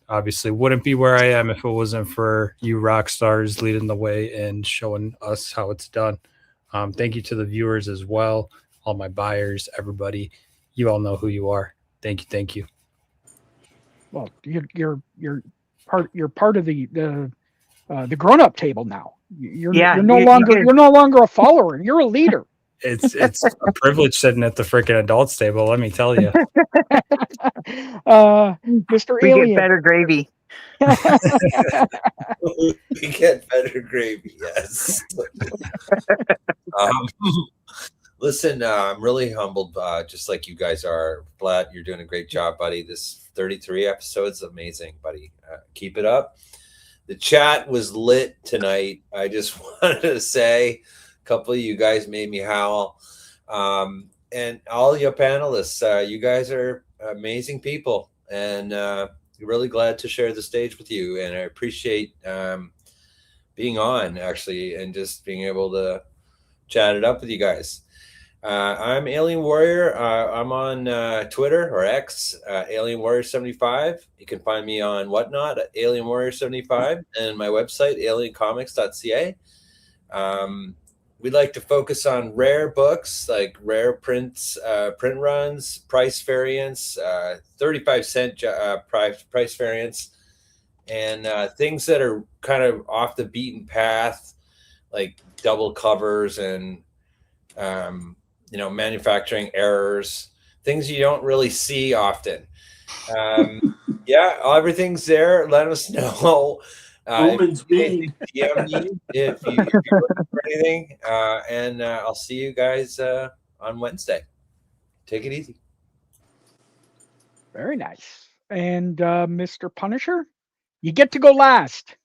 Obviously wouldn't be where I am if it wasn't for you rock stars leading the way and showing us how it's done. Thank you to the viewers as well, all my buyers, everybody. You all know who you are. Thank you. Well, you're part of the grown-up table now. You're no longer a follower. You're a leader. It's a privilege sitting at the freaking adults table, let me tell you. Mr. We Alien. get better gravy. We get better gravy, yes. Listen, I'm really humbled, just like you guys are. Vlad, you're doing a great job, buddy. This 33 episodes, amazing, buddy. Keep it up. The chat was lit tonight. I just wanted to say a couple of you guys made me howl. And all your panelists, you guys are amazing people. And really glad to share the stage with you. And I appreciate being on, actually, and just being able to chat it up with you guys. I'm Alien Warrior. I'm on Twitter or X, Alien Warrior 75. You can find me on Whatnot at Alien Warrior 75 and my website, aliencomics.ca. We'd like to focus on rare books, like rare prints, print runs, price variants, 35-cent price variants, and things that are kind of off the beaten path, like double covers and manufacturing errors, things you don't really see often. Everything's there. Let us know. Omen's meeting. DM me if you're looking for anything. And I'll see you guys on Wednesday. Take it easy. Very nice. And Mr. Punisher, you get to go last.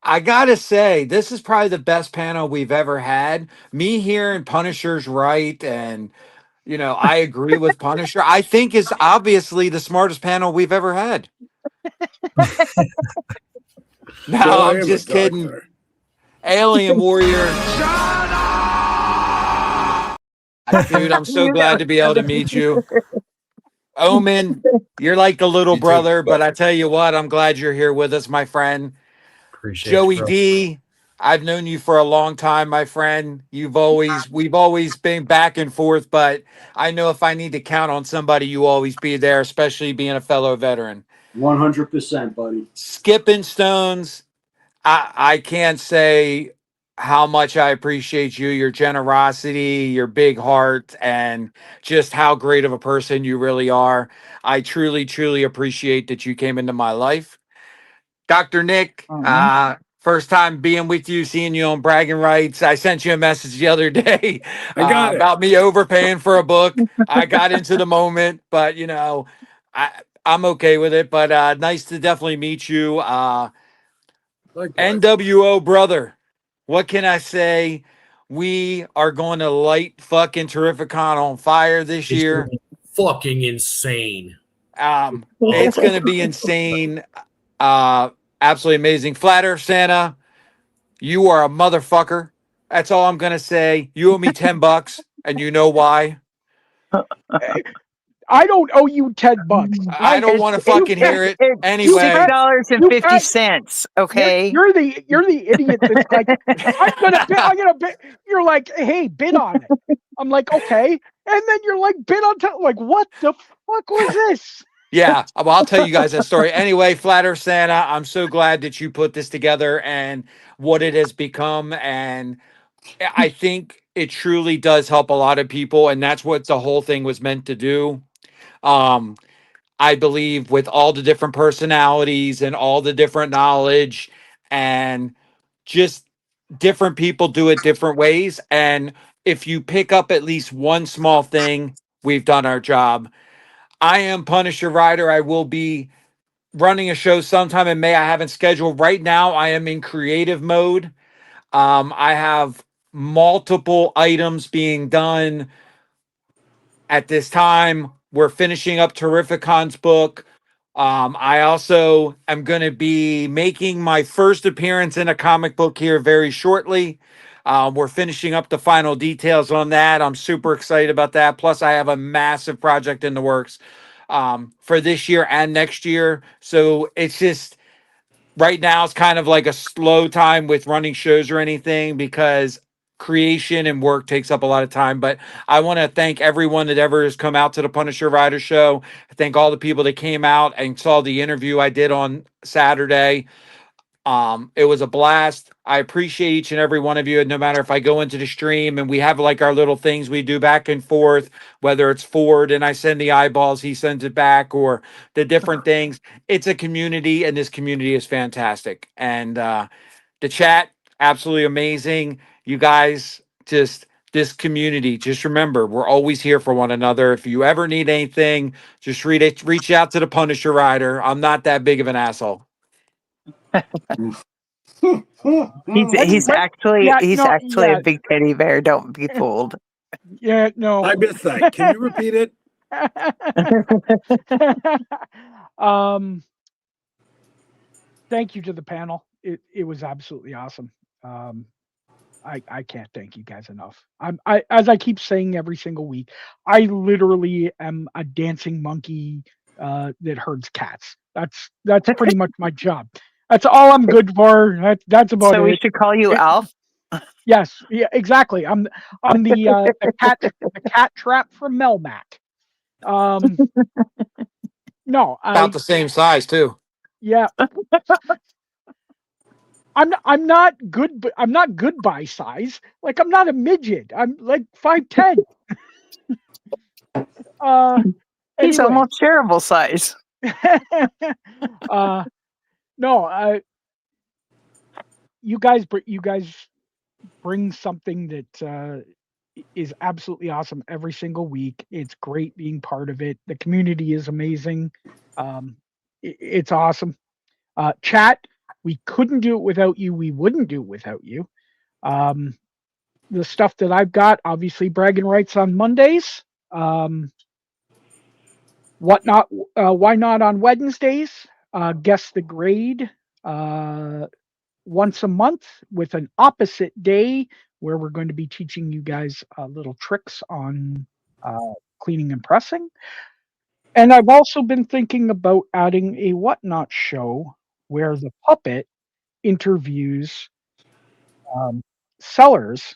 I gotta say, this is probably the best panel we've ever had. Me hearing Punisher's right, and I agree with Punisher. I think is obviously the smartest panel we've ever had. No, I'm just kidding. Alien Warrior. Dude, I'm so glad to be able to meet you. Omen, you're like the little You too. brother, but I tell you what, I'm glad you're here with us, my friend. Appreciate Joey you, bro. D, I've known you for a long time, my friend. We've always been back and forth, but I know if I need to count on somebody, you always be there, especially being a fellow veteran. 100%, buddy. Skipping Stones, I can't say how much I appreciate you, your generosity, your big heart, and just how great of a person you really are. I truly, truly appreciate that you came into my life. Dr. Nick, first time being with you, seeing you on Bragging Rights. I sent you a message the other day I got it. about me overpaying for a book. I got into the moment, but I'm okay with it. But nice to definitely meet you. Likewise. NWO brother, what can I say? We are going to light fucking Terrificon on fire this It's year. fucking insane. It's going to be insane. Absolutely amazing. Flat Earth Santa, you are a motherfucker. That's all I'm going to say. You owe me $10, and you know why. I don't owe you $10. I don't want to fucking hear it. It's Anyway, $6.50. Okay. You're the idiot that's like, I'm gonna bid. You're like, hey, bid on it. I'm like, okay, and then you're like, bid on top. Like, what the fuck was this? yeah, well, I'll tell you guys that story. Anyway, Flat Earth Santa, I'm so glad that you put this together and what it has become. And I think it truly does help a lot of people. And that's what the whole thing was meant to do. I believe with all the different personalities and all the different knowledge and just different people do it different ways. And if you pick up at least one small thing, we've done our job. I am Punisher Rider. I will be running a show sometime in May. I haven't scheduled right now. I am in creative mode. I have multiple items being done at this time. We're finishing up Terrificon's book. I also am going to be making my first appearance in a comic book here very shortly. We're finishing up the final details on that. I'm super excited about that. Plus, I have a massive project in the works for this year and next year. So it's just right now, it's kind of like a slow time with running shows or anything because creation and work takes up a lot of time. But I want to thank everyone that ever has come out to the Punisher Rider show. I thank all the people that came out and saw the interview I did on Saturday. It was a blast. I appreciate each and every one of you. No matter if I go into the stream and we have like our little things we do back and forth, whether it's Ford and I send the eyeballs, he sends it back, or the different things. It's a community, and this community is fantastic. And the chat, absolutely amazing. You guys, just this community. Just remember, we're always here for one another. If you ever need anything, just reach out to the Punisher Rider. I'm not that big of an asshole. He's actually a big teddy bear. Don't be fooled. Yeah, no. I missed that. Can you repeat it? Thank you to the panel. It was absolutely awesome. I can't thank you guys enough. I as I keep saying every single week, I literally am a dancing monkey that herds cats. That's pretty much my job. That's all I'm good for. That's about it. So we should call you Alf. Yes, yeah, exactly. I'm the cat trap from Melmac. No, About the same size too. Yeah. I'm not good, but I'm not good by size. Like I'm not a midget. I'm like 5'10". He's almost shareable size. No, you guys bring something that is absolutely awesome every single week. It's great being part of it. The community is amazing. It's awesome. Chat, we couldn't do it without you. We wouldn't do it without you. The stuff that I've got, obviously, Bragging Rights on Mondays. Why not on Wednesdays? Guess the grade once a month with an opposite day where we're going to be teaching you guys little tricks on cleaning and pressing. And I've also been thinking about adding a Whatnot show where the puppet interviews sellers,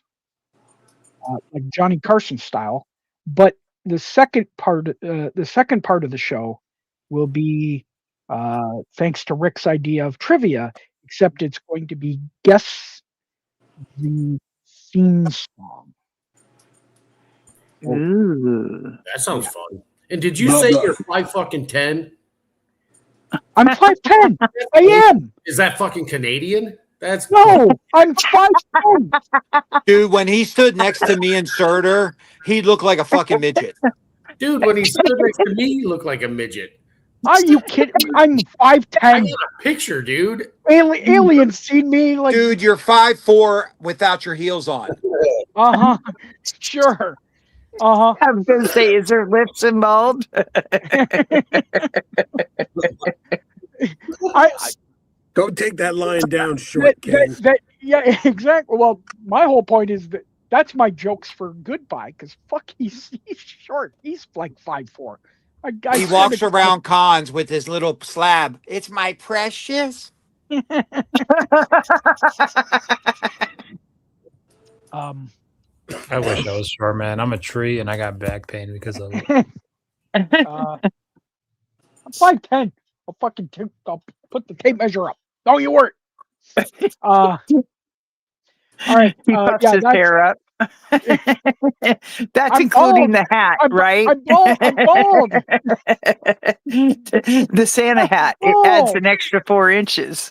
like Johnny Carson style. But the second part of the show will be, thanks to Rick's idea of trivia, except it's going to be guess the theme song. Ooh. That sounds fun. And did you say you're 5'10"? I'm 5'10". I am. Is that fucking Canadian? That's No, I'm 5'10". Dude, when he stood next to me and Surtur, he looked like a fucking midget. Dude, when he stood next to me, he looked like a midget. Are you kidding? I'm I 5'10". got a picture, dude. Aliens seen me like. Dude, you're 5'4" without your heels on. Sure. I was going to say, is her lips involved? Don't take that line down short, King. Yeah, exactly. Well, my whole point is that's my jokes for goodbye, because fuck, he's short. He's like 5'4". He walks around cons with his little slab. It's my precious. I wish I was short, man. I'm a tree and I got back pain because of it. I'm 5'10". I'll put the tape measure up. Don't you worry. All right. He puffs his hair up. That's including the hat, right? I'm bald. The Santa hat. It adds an extra 4 inches.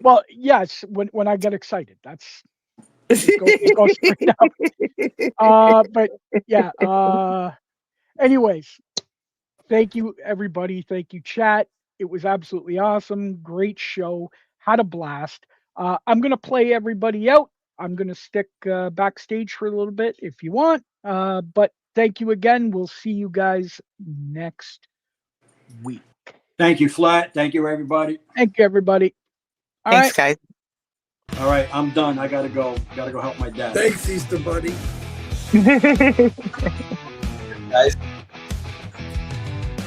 Well, yes, when I get excited, it goes straight up. But yeah. Anyways, thank you, everybody. Thank you, chat. It was absolutely awesome. Great show. Had a blast. I'm gonna play everybody out. I'm gonna stick backstage for a little bit if you want. But thank you again. We'll see you guys next week. Thank you, Flat. Thank you, everybody. Thank you, everybody. Thanks, guys. All right, I'm done. I gotta go. Gotta go help my dad. Thanks, Easter Bunny. Guys.